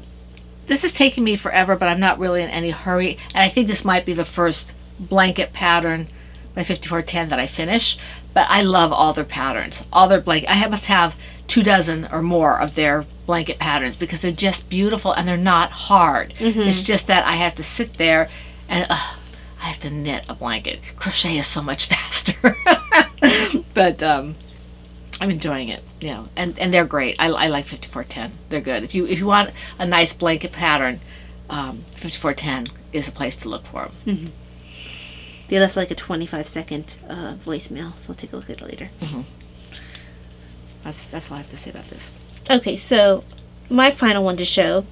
taking me forever, but I'm not really in any hurry. And I think this might be the first blanket pattern by 5410 that I finish. But I love all their patterns. All their blanket. I must have 24 or more of their blanket patterns because they're just beautiful and they're not hard. It's just that I have to sit there and I have to knit a blanket. Crochet is so much faster. But I'm enjoying it, you know, and they're great. I like 5410. They're good. If you want a nice blanket pattern, 5410 is a place to look for them. They left like a 25-second voicemail, so I'll take a look at it later. That's all I have to say about this. Okay, so my final one to show,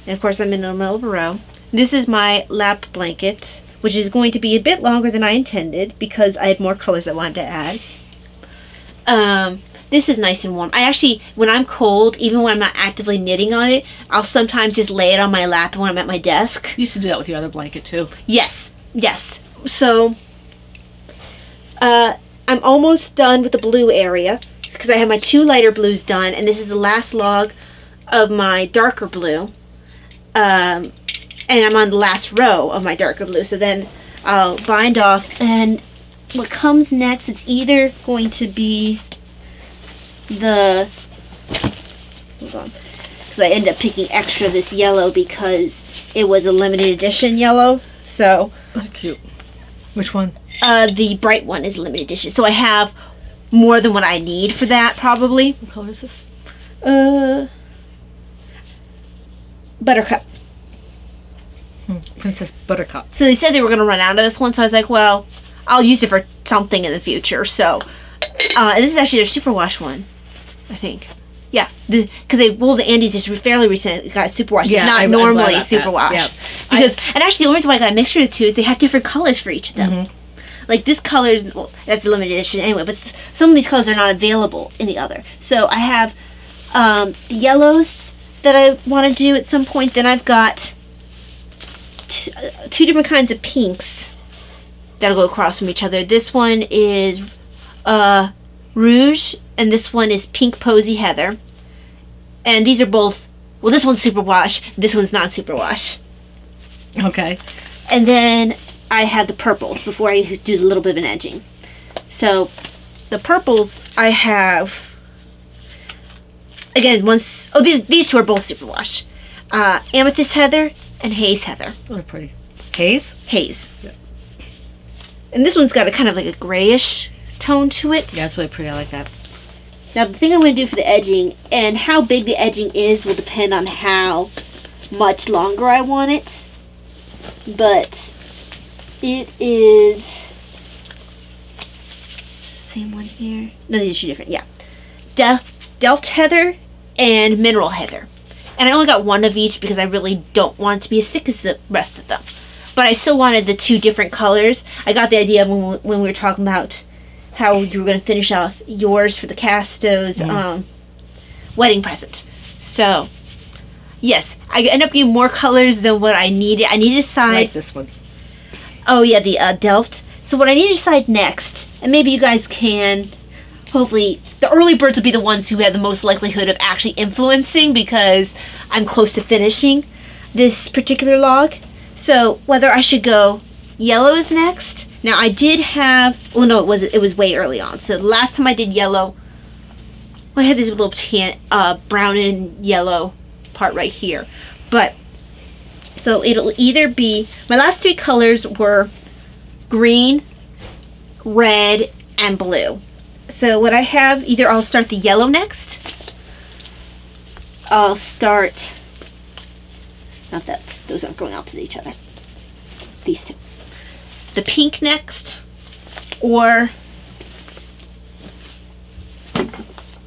and of course I'm in the middle of a row. This is my lap blanket, which is going to be a bit longer than I intended because I had more colors I wanted to add. This is nice and warm. I actually, when I'm cold, even when I'm not actively knitting on it, I'll sometimes just lay it on my lap when I'm at my desk. You used to do that with your other blanket too. Yes. So, I'm almost done with the blue area because I have my 2 lighter blues done, and this is the last log of my darker blue. And I'm on the last row of my darker blue, so then I'll bind off, and what comes next, it's either going to be hold on, because I ended up picking extra this yellow because it was a limited edition yellow, so That's cute. Which one? the bright one is limited edition, so I have more than what I need for that, probably. What color is this? Buttercup. Princess Buttercup. So they said they were going to run out of this one, so I was like, well, I'll use it for something in the future. So this is actually their superwash one, I think. Yeah, because the Andes just fairly recently got superwash. Yeah, not I'm normally glad about that. superwash. Yeah. Because and actually the only reason why I got a mixture of the two is they have different colors for each of them. Like this color is, well, that's the limited edition anyway, but some of these colors are not available in the other. So I have the yellows that I want to do at some point. Then I've got 2 different kinds of pinks that'll go across from each other. This one is Rouge, and this one is Pink Posy Heather. And these are both, well, this one's superwash, this one's not superwash. Okay. And then I have the purples before I do a little bit of an edging. So the purples I have, again, these two are both superwash. Amethyst Heather and Haze Heather. Oh, they're pretty. Haze? Haze. Yeah. And this one's got a kind of like a grayish tone to it. Yeah, that's really pretty. I like that. Now the thing I'm going to do for the edging, and how big the edging is will depend on how much longer I want it. But it is same one here. No, these are two different. Yeah, Delft Heather and Mineral Heather. And I only got one of each because I really don't want it to be as thick as the rest of them. But I still wanted the two different colors. I got the idea when we were talking about how you were going to finish off yours for the Casto's wedding present. So, yes, I ended up getting more colors than what I needed. I need to decide. I like this one. Oh, yeah, the Delft. So what I need to decide next, and maybe you guys can, hopefully, the early birds will be the ones who have the most likelihood of actually influencing because I'm close to finishing this particular log. So whether I should go yellows next. Now I did have, well no, it was way early on. So the last time I did yellow, well, I had this little tan, brown and yellow part right here. But, so it'll either be, my last three colors were green, red, and blue. So what I have, either I'll start the yellow next. I'll start, not that, those aren't going opposite each other. These two. The pink next, or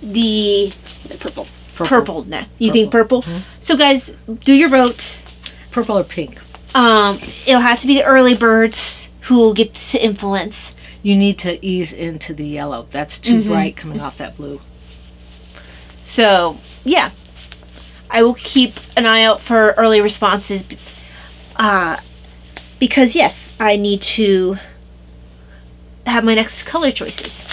the purple. Purple next. You think purple? Mm-hmm. So guys, do your votes. Purple or pink? It'll have to be the early birds who will get to influence. You need to ease into the yellow. That's too bright coming off that blue. So, yeah. I will keep an eye out for early responses. Because, yes, I need to have my next color choices.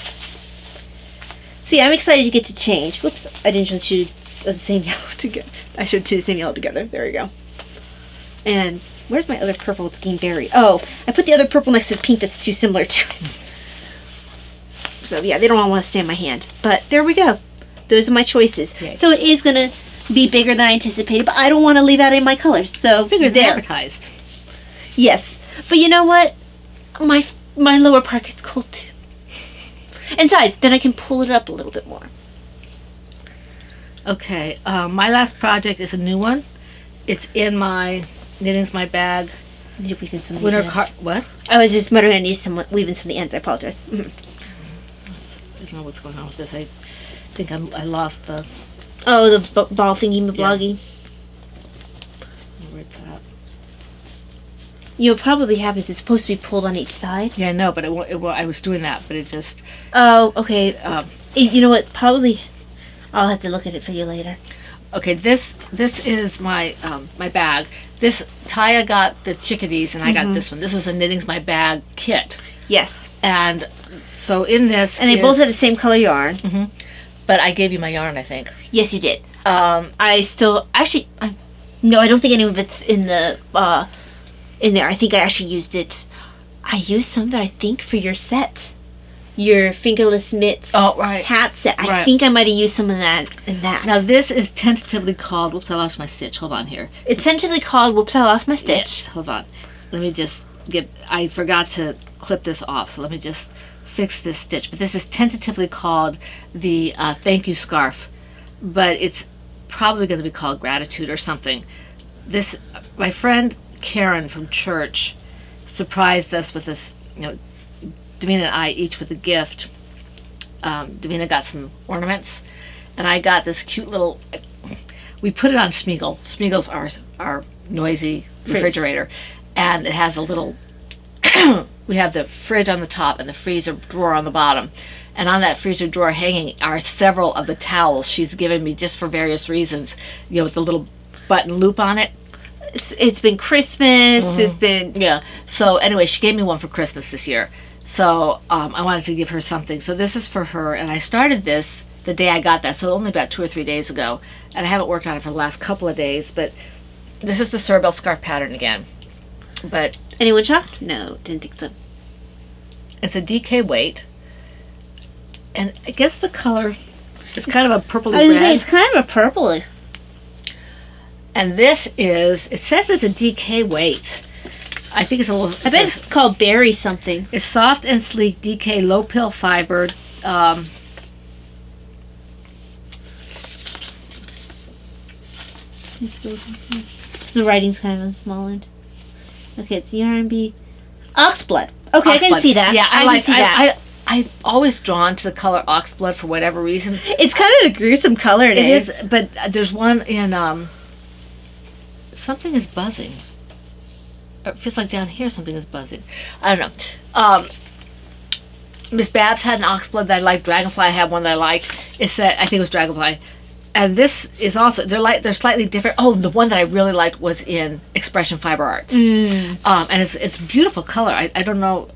So, yeah, I'm excited to get to change. Whoops, I didn't show the same yellow together. I showed the same yellow together. There we go. And where's my other purple? It's getting buried. Oh, I put the other purple next to the pink that's too similar to it. So, yeah, they don't want to stay in my hand. But there we go. Those are my choices. Yay. So, it is going to be bigger than I anticipated, but I don't want to leave out any of my colors. So, Bigger than there. advertised. Yes. But you know what? My lower part gets cold, too. And besides, then I can pull it up a little bit more. Okay, my last project is a new one. It's in my Knitting's My Bag. I need to weave in some of these Winter ends. car. What? I was just muttering I need some weave in some of the ends. I apologize. I don't know what's going on with this. I think I lost the. Oh, the ball thingy mabloggy. Where it's at. You'll probably have is it's supposed to be pulled on each side. Yeah, I know, but I was doing that, but it just. Oh, okay. You know what? Probably I'll have to look at it for you later. Okay, this is my my bag. This Taya got the chickadees, and I got this one. This was a Knitting's My Bag kit, Yes. and so in this, And they both have the same color yarn. But I gave you my yarn, I think. Yes, you did. I still actually no, I don't think any of it's in the in there. I think I actually used it. I used some of it, I think, for your set, your fingerless mitts. Oh, right. Hat set. I Right. think I might have used some of that in that. Now this is tentatively called. Whoops! I lost my stitch. Hold on here. It's tentatively called "Whoops, I Lost My Stitch." Yes, hold on. Let me just get. I forgot to clip this off, so let me just fix this stitch. But this is tentatively called the thank you scarf, but it's probably going to be called gratitude or something. This, my friend Karen from church surprised us with this. You know, Davina and I each with a gift. Davina got some ornaments, and I got this cute little. We put it on Smeagol. Smeagol's our noisy refrigerator, and it has a little. We have the fridge on the top and the freezer drawer on the bottom, and on that freezer drawer hanging are several of the towels she's given me just for various reasons. You know, with the little button loop on it. It's been Christmas. It's been Yeah. So anyway, she gave me one for Christmas this year. So I wanted to give her something. So this is for her, and I started this the day I got that, so only about 2 or 3 days ago, and I haven't worked on it for the last couple of days. But this is the Cerebel scarf pattern again. But anyone shocked? No, didn't think so. it's a DK weight, and I guess the color is kind of a purpley I was gonna say red. it's kind of a purple. And this is, it says it's a DK weight. I think it's a little. I bet it's called berry something. It's soft and sleek DK low pill fibered. The writing's kind of on the small end. Okay, it's yarn bee. Oxblood. Okay, I can Oxblood. see that. Yeah, I can see that. I'm always drawn to the color oxblood for whatever reason. It's kind of a gruesome color. It is, but there's one in something is buzzing. It feels like down here something is buzzing. I don't know. Miss Babs had an oxblood that I liked. Dragonfly had one that I liked. I think it was Dragonfly. And this is also, they're slightly different. Oh, the one that I really liked was in Expression Fiber Arts. And it's beautiful color. I don't know.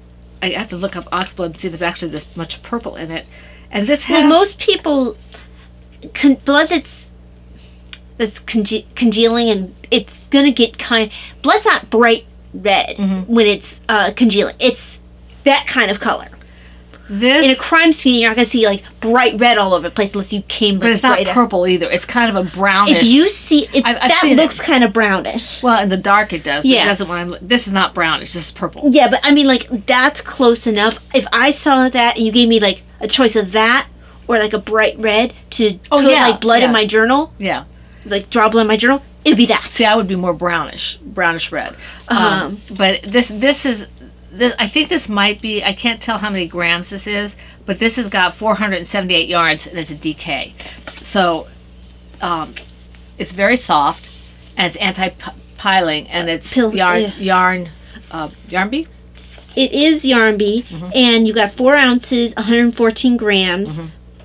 I have to look up oxblood and see if it's actually this much purple in it. And this has... Well, most people, blood that's congealing, and it's going to get blood's not bright red when it's congealing. It's that kind of color. In a crime scene, you're not going to see like bright red all over the place unless you came. But it's not purple either. It's kind of a brownish. If you see it, that looks kind of brownish. Well, in the dark it does. But Yeah. It doesn't when I'm. This is not brownish. This is purple. Yeah, but I mean, like that's close enough. If I saw that and you gave me like a choice of that or like a bright red to put like blood in my journal, like draw blood in my journal, it'd be that. See, I would be more brownish red. But this is. I think this might be, I can't tell how many grams this is, but this has got 478 yards and it's a DK. So it's very soft and it's anti-piling and it's yarn bee? It is yarn bee, and you got 4 ounces, 114 grams,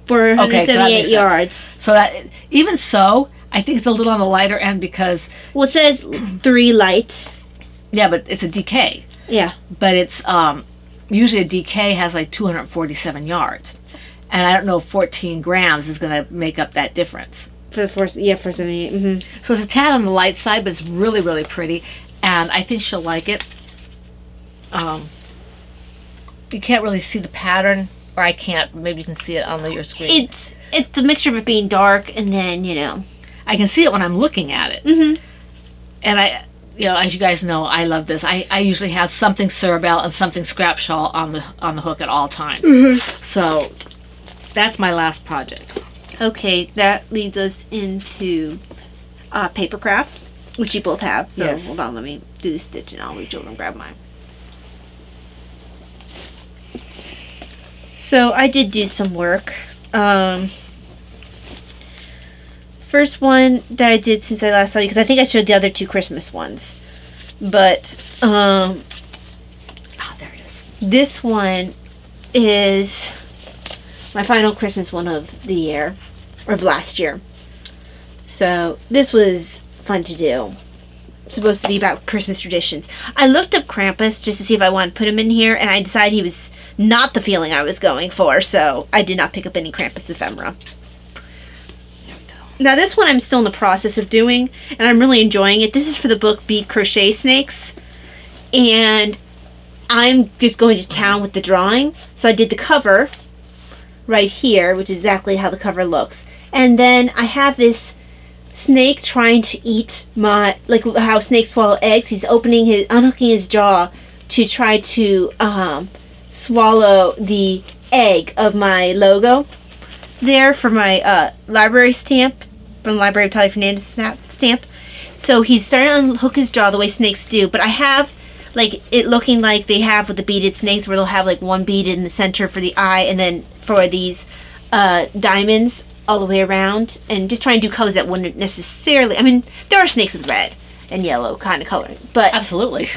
478 yards. So that, even so, I think it's a little on the lighter end because... Well, it says 3 light. Yeah, but it's a DK. Yeah. But it's usually a DK has like 247 yards. And I don't know if 14 grams is going to make up that difference. For 78. So it's a tad on the light side, but it's really, really pretty. And I think she'll like it. You can't really see the pattern, or I can't. Maybe you can see it on your screen. It's a mixture of it being dark and then, I can see it when I'm looking at it. And as you guys know, I love this. I usually have something Cerebel and something Scrap Shawl on the hook at all times. So that's my last project. Okay, that leads us into paper crafts, which you both have. So hold on, let me do the stitch and I'll reach over and grab mine. So I did do some work. First one that I did since I last saw you, because I think I showed the other 2 Christmas ones. But, there it is. This one is my final Christmas one of the year, or of last year. So, this was fun to do. It's supposed to be about Christmas traditions. I looked up Krampus just to see if I wanted to put him in here, and I decided he was not the feeling I was going for, so I did not pick up any Krampus ephemera. Now this one I'm still in the process of doing, and I'm really enjoying it. This is for the book Bead Crochet Snakes, and I'm just going to town with the drawing. So I did the cover right here, which is exactly how the cover looks. And then I have this snake trying to eat like how snakes swallow eggs. He's unhooking his jaw to try to swallow the egg of my logo there for my library stamp, from the Library of Talia Fernandez stamp. So he's starting to unhook his jaw the way snakes do, but I have like it looking like they have with the beaded snakes, where they'll have like one bead in the center for the eye, and then for these diamonds all the way around, and just trying to do colors that wouldn't necessarily, I mean, there are snakes with red and yellow kind of coloring, but absolutely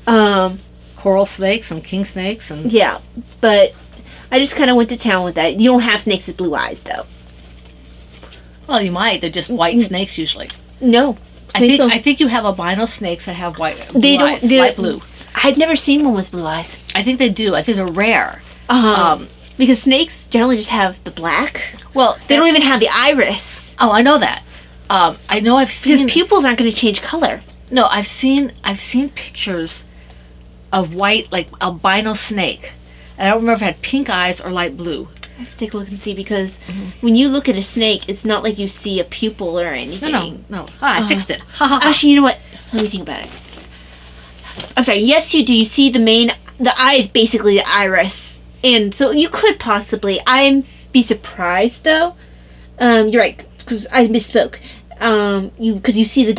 coral snakes and king snakes and but I just kind of went to town with that. You don't have snakes with blue eyes though. Well, you might. They're just white snakes usually. No, I think you have albino snakes that have blue eyes, light blue. I've never seen one with blue eyes. I think they do. I think they're rare. Because snakes generally just have the black. Well, They don't even have the iris. Oh, I know that. I know I've seen. Because pupils aren't going to change color. No, I've seen pictures of white, like albino snake, and I don't remember if it had pink eyes or light blue. Let's take a look and see, because when you look at a snake, it's not like you see a pupil or anything. No. I fixed it. Ha ha ha. Actually, you know what? Let me think about it. I'm sorry. Yes, you do. You see the eye is basically the iris. And so you could possibly. I'd be surprised, though. You're right, because I misspoke. Because you see the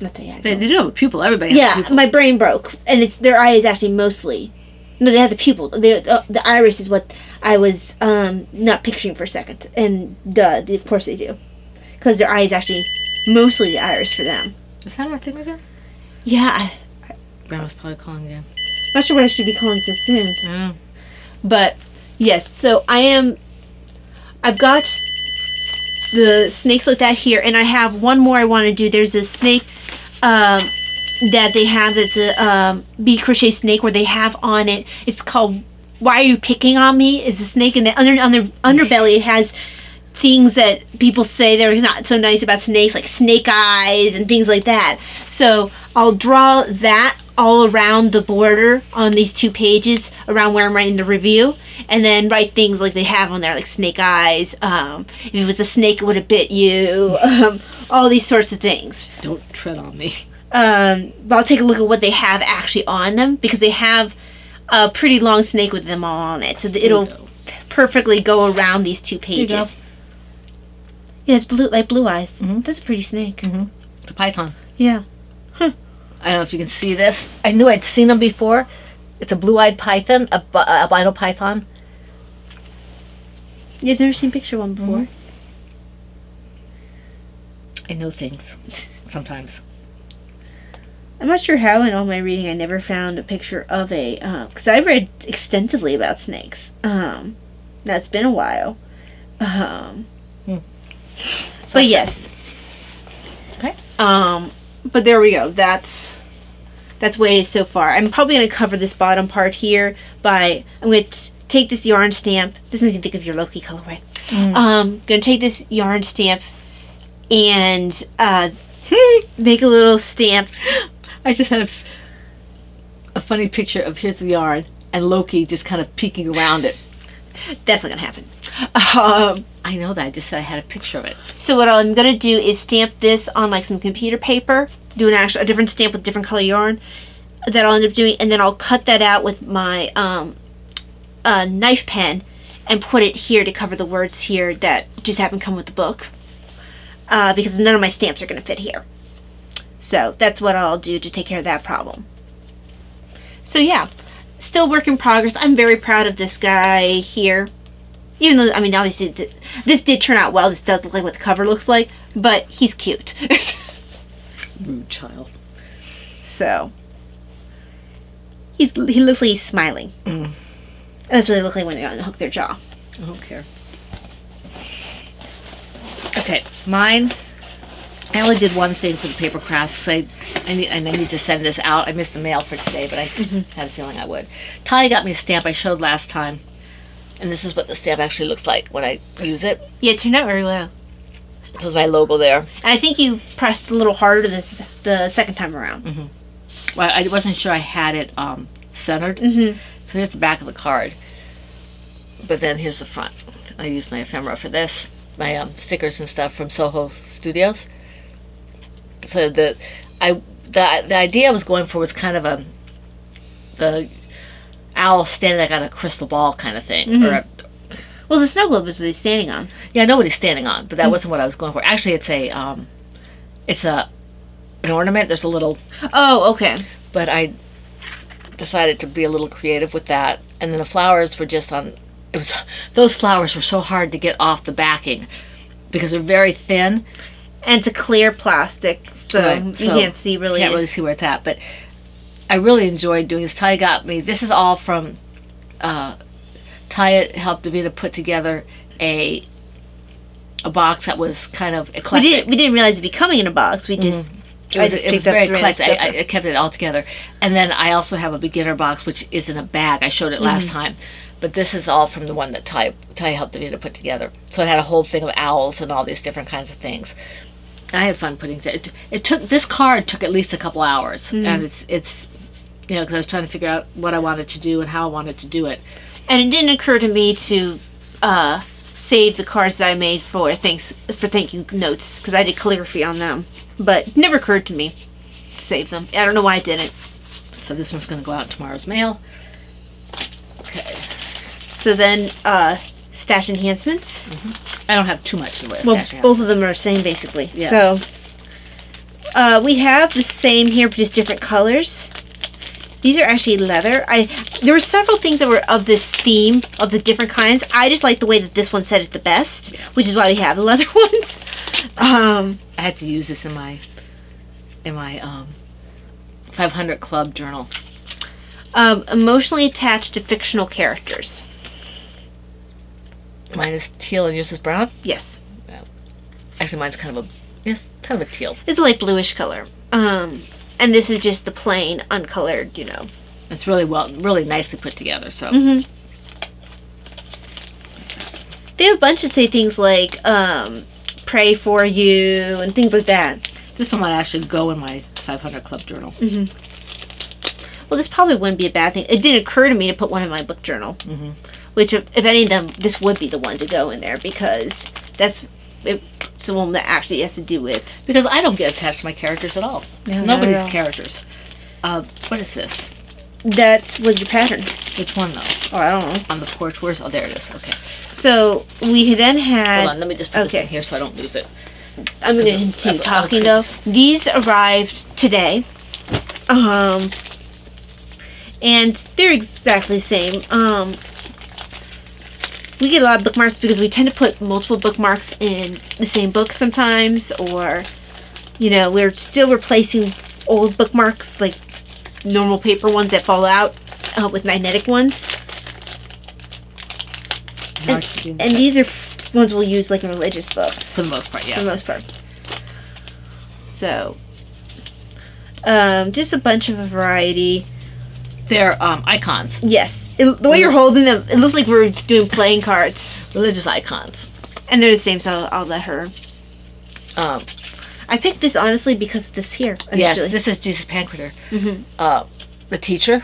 not diagonal. They do have a pupil. Everybody has a Yeah, pupil. my brain broke, and their eye is actually mostly. No, they have the pupil. The iris is what I was not picturing for a second, and of course they do, because their eye is actually mostly the iris for them. Is that our thing again? Yeah, Grandma's probably calling again. not sure what I should be calling so soon. Yeah. But yes, so I've got the snakes like that here, and I have one more I want to do. There's a snake that they have that's a bead crochet snake where they have on it. It's called "Why Are You Picking on Me?" Is the snake, and on the underbelly it has things that people say that are not so nice about snakes, like snake eyes and things like that. So I'll draw that all around the border on these 2 pages around where I'm writing the review, and then write things like they have on there, like snake eyes, if it was a snake it would have bit you, all these sorts of things. Don't tread on me. But I'll take a look at what they have actually on them, because they have a pretty long snake with them all on it, so it'll perfectly go around these 2 pages. Yeah, it's blue, like blue eyes. That's a pretty snake. It's a python. Yeah. I don't know if you can see this. I knew I'd seen them before. It's a blue-eyed python, albino python. You've never seen a picture of one before? I know things sometimes. I'm not sure how in all my reading I never found a picture of a, because I read extensively about snakes. That's been a while. But yes. Okay. But there we go. That's what it is so far. I'm probably going to cover this bottom part here I'm going to take this yarn stamp. This makes me think of your Loki colorway. Going to take this yarn stamp and make a little stamp. I just had a funny picture of here's the yarn and Loki just kind of peeking around it. That's not going to happen. I know that. I just said I had a picture of it. So what I'm going to do is stamp this on like some computer paper, do a different stamp with different color yarn that I'll end up doing, and then I'll cut that out with my knife pen and put it here to cover the words here that just happen to come with the book, because none of my stamps are going to fit here. So that's what I'll do to take care of that problem. So yeah, still work in progress. I'm very proud of this guy here. Even though, I mean, obviously, this did turn out well. This does look like what the cover looks like, but he's cute. Rude child. So, he looks like he's smiling. That's what they look like when they unhook their jaw. I don't care. Okay, mine. I only did one thing for the paper crafts because I need to send this out. I missed the mail for today, but I had a feeling I would. Talia got me a stamp I showed last time. And this is what the stamp actually looks like when I use it. Yeah, it turned out very well. This is my logo there. And I think you pressed a little harder the second time around. Well, I wasn't sure I had it centered. So here's the back of the card. But then here's the front. I used my ephemera for this. My stickers and stuff from Soho Studios. So the idea I was going for was kind of the owl standing like on a crystal ball kind of thing. Well, the snow globe is what he's standing on. Yeah, I know what he's standing on, but that wasn't what I was going for. Actually, it's an ornament. There's a little. Oh, okay. But I decided to be a little creative with that, and then the flowers were just on. Those flowers were so hard to get off the backing because they're very thin, and it's a clear plastic, so you can't see really. Can't really see where it's at, but I really enjoyed doing this. Talia got me. This is all from. Talia helped Davina put together a box that was kind of eclectic. We didn't realize it'd be coming in a box. We just It just was picked up very the random eclectic. stuff. I kept it all together. And then I also have a beginner box, which is in a bag. I showed it last time. But this is all from the one that Ty helped me to put together. So it had a whole thing of owls and all these different kinds of things. I had fun putting it. This card took at least a couple hours. And it's because I was trying to figure out what I wanted to do and how I wanted to do it. And it didn't occur to me to save the cards that I made for thank you notes, because I did calligraphy on them. But it never occurred to me to save them. I don't know why I didn't. So this one's going to go out in tomorrow's mail. Okay. So then, stash enhancements. I don't have too much in the way of Well, stash both of them are the same, basically. Yeah. So, we have the same here, but just different colors. These are actually leather. There were several things that were of this theme, of the different kinds. I just like the way that this one said it the best, which is why we have the leather ones. I had to use this in my 500 Club journal. Emotionally attached to fictional characters. Mine is teal and yours is brown. Yes. Actually, mine's kind of a teal. It's a light bluish color. And this is just the plain, uncolored, It's really nicely put together. So They have a bunch of say things like, pray for you, and things like that. this one might actually go in my 500 Club journal. Well, this probably wouldn't be a bad thing. It didn't occur to me to put one in my book journal. Which, if any of them, this would be the one to go in there, because it's the one that actually has to do with... Because I don't get attached to my characters at all. No, Nobody's not at all. characters. What is this? That was your pattern. Which one though? Oh, I don't know. On the porch. Where's? Oh, there it is. Okay. So, we then had... Hold on. Let me just put this okay. in here so I don't lose it. I'm going to continue Okay. talking, though. These arrived today. And they're exactly the same. We get a lot of bookmarks because we tend to put multiple bookmarks in the same book sometimes, or, we're still replacing old bookmarks, like normal paper ones that fall out, with magnetic ones. And these are ones we'll use like in religious books. For the most part, yeah. For the most part. So, just a bunch of a variety. They're icons. Yes. The way you're holding them, it looks like we're doing playing cards. Religious icons. And they're the same, so I'll let her. Um, I picked this honestly because of this here. yes, Initially. this is Jesus Panqueter. Mm-hmm. The teacher.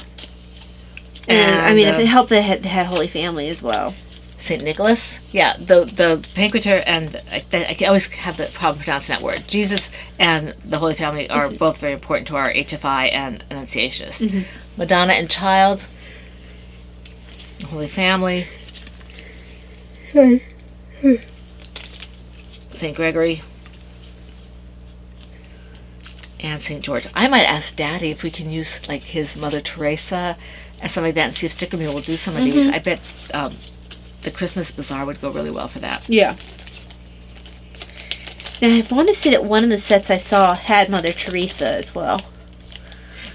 And I mean, if it helped, they had Holy Family as well. St. Nicholas. Yeah, the Panqueter and I always have the problem pronouncing that word. Jesus and the Holy Family are both very important to our HFI and Annunciationists. Madonna and Child. The Holy Family. St. Gregory. And St. George. I might ask Daddy if we can use like his Mother Teresa and something like that, and see if Sticker Mule will do some of these. I bet the Christmas Bazaar would go really well for that. Yeah. Now, I want to say that one of the sets I saw had Mother Teresa as well.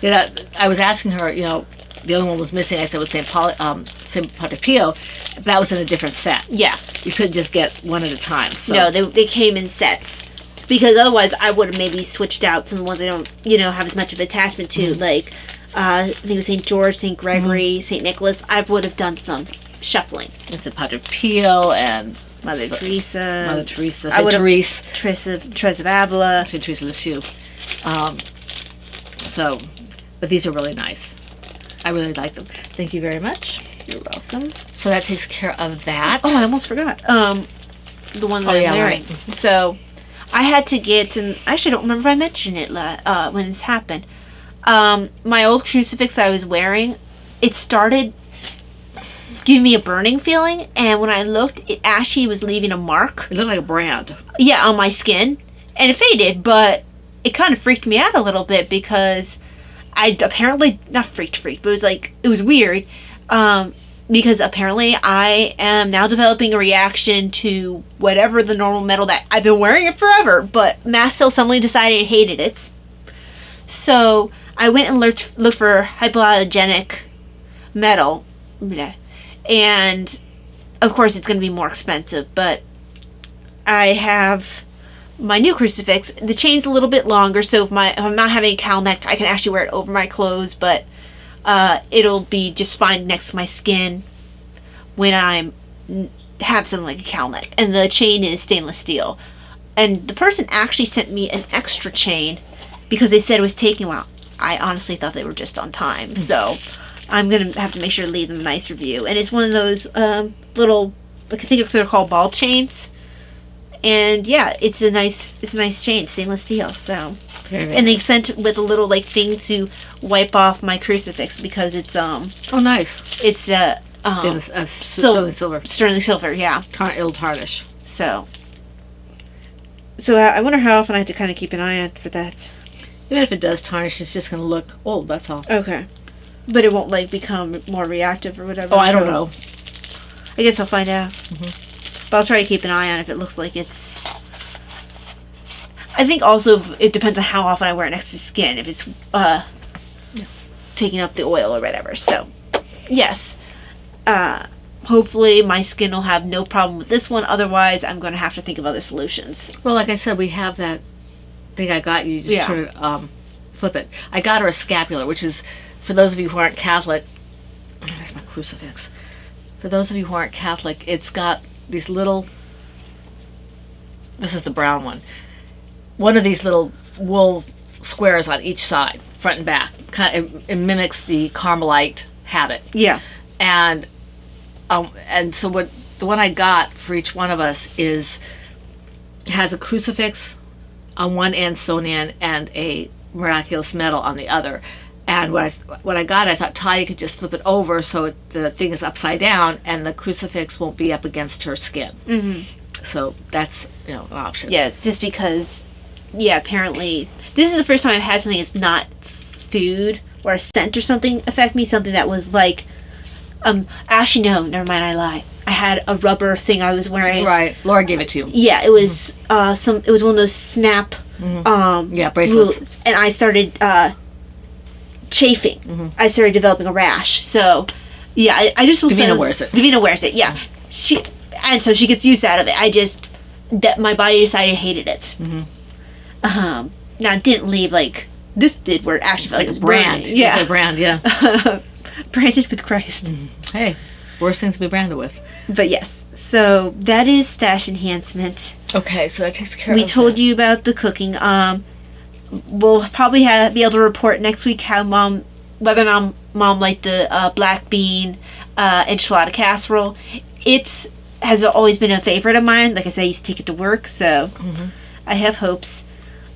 Yeah, I was asking her, the other one was missing. I said it was St. Padre Pio. But that was in a different set. Yeah. You couldn't just get one at a time. So. No, they came in sets. Because otherwise I would have maybe switched out some of the ones I don't, have as much of attachment to. Like, I think it was St. George, St. Gregory, St. Nicholas. I would have done some shuffling. And St. Padre Pio and Mother Teresa. Mother Teresa. I St. Therese. Teresa of Avila. St. Teresa Lisieux. But these are really nice. I really like them. Thank you very much. You're welcome. So that takes care of that. Oh, I almost forgot. The one that I'm wearing. Right. So, I had to get, and actually I don't remember if I mentioned it when this happened. My old crucifix I was wearing, it started giving me a burning feeling, and when I looked, it actually was leaving a mark. It looked like a brand. Yeah, on my skin. And it faded, but it kind of freaked me out a little bit because I apparently, not freaked, but it was weird. Because apparently I am now developing a reaction to whatever the normal metal that I've been wearing it forever, but Mastill suddenly decided it hated it. So I went and looked for hypoallergenic metal, and of course it's going to be more expensive, but I have my new crucifix, the chain's a little bit longer, so if I'm not having a cowl neck, I can actually wear it over my clothes, but it'll be just fine next to my skin when I have something like a cowl neck. And the chain is stainless steel. And the person actually sent me an extra chain because they said it was taking a while. I honestly thought they were just on time, so I'm going to have to make sure to leave them a nice review. And it's one of those little, I think they're called ball chains. And yeah, it's a nice chain, stainless steel. So, and they sent it with a little like thing to wipe off my crucifix because it's oh nice, it's the sterling silver. Sterling silver, yeah. It'll tarnish. So I wonder how often I have to kind of keep an eye on for that. Even if it does tarnish, it's just going to look old. That's all. Okay, but it won't like become more reactive or whatever. Oh, I don't know. I guess I'll find out. But I'll try to keep an eye on if it looks like it's... I think also it depends on how often I wear it next to skin. If it's taking up the oil or whatever. So, yes. Hopefully my skin will have no problem with this one. Otherwise, I'm going to have to think of other solutions. Well, like I said, we have that thing I got you. Just turn it, flip it. I got her a scapular, which is, for those of you who aren't Catholic... There's my crucifix. For those of you who aren't Catholic, it's got these little, this is the brown one of these little wool squares on each side, front and back. It mimics the Carmelite habit. Yeah. And so what the one I got for each one of us has a crucifix on one end sewn in and a miraculous medal on the other. And when I got it, I thought Talia could just flip it over so the thing is upside down and the crucifix won't be up against her skin. Mm-hmm. So that's an option. Yeah, just because, apparently, this is the first time I've had something that's not food or a scent or something affect me. Something that was like, actually no, never mind, I lie. I had a rubber thing I was wearing. Right, Laura gave it to you. Yeah, it was it was one of those snap bracelets, rules, and I started chafing. Mm-hmm. I started developing a rash. So, yeah, I just was... Davina wears it. Davina wears it, yeah. So she gets use out of it. My body decided I hated it. Mm-hmm. Now, it didn't leave like this did, where it actually felt like it was brand. burning. Yeah. Brand, yeah. Branded with Christ. Mm-hmm. Hey, worst things to be branded with. But yes, so that is stash enhancement. Okay, so that takes care of We told you about the cooking. We'll probably be able to report next week whether or not mom liked the black bean enchilada casserole. It has always been a favorite of mine. Like I said, I used to take it to work, so I have hopes.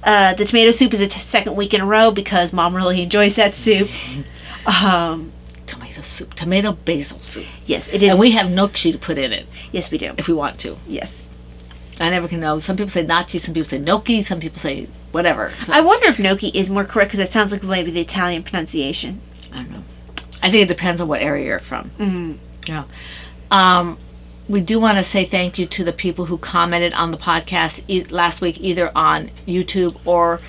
The tomato soup is the second week in a row because mom really enjoys that soup. Tomato soup, tomato basil soup. Yes, it is. And we have gnocchi to put in it. Yes, we do. If we want to. Yes. I never can know. Some people say gnocchi, some people say gnocchi, some people say whatever. So. I wonder if gnocchi is more correct because it sounds like maybe the Italian pronunciation. I don't know. I think it depends on what area you're from. Mm-hmm. Yeah. We do want to say thank you to the people who commented on the podcast last week, either on YouTube or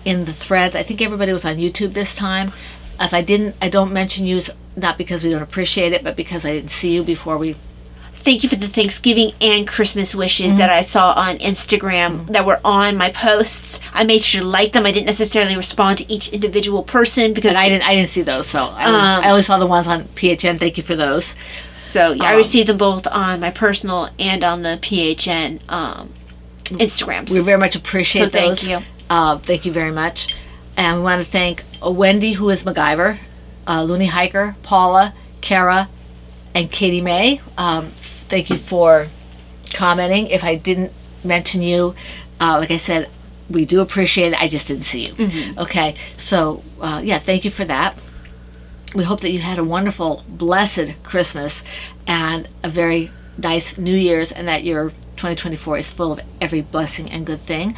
in the threads. I think everybody was on YouTube this time. If I don't mention you, not because we don't appreciate it, but because I didn't see you before we... Thank you for the Thanksgiving and Christmas wishes that I saw on Instagram that were on my posts. I made sure to like them. I didn't necessarily respond to each individual person because... And I didn't see those, so I only saw the ones on PHN. Thank you for those. So, yeah, I received them both on my personal and on the PHN Instagrams. We very much appreciate those. Thank you. Thank you very much. And we want to thank Wendy, who is MacGyver, Looney Hiker, Paula, Kara, and Katie May. Thank you for commenting. If I didn't mention you, like I said, we do appreciate it. I just didn't see you. Mm-hmm. Okay, so thank you for that. We hope that you had a wonderful, blessed Christmas and a very nice New Year's, and that your 2024 is full of every blessing and good thing.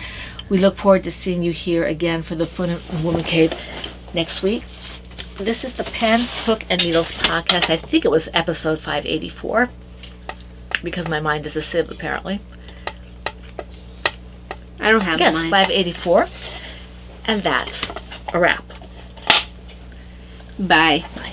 We look forward to seeing you here again for the Fun and Woman Cave next week. This is the Pen, Hook, and Needles podcast. I think it was episode 584, because my mind is a sieve, apparently. I don't have mine. 584. And that's a wrap. Bye. Bye.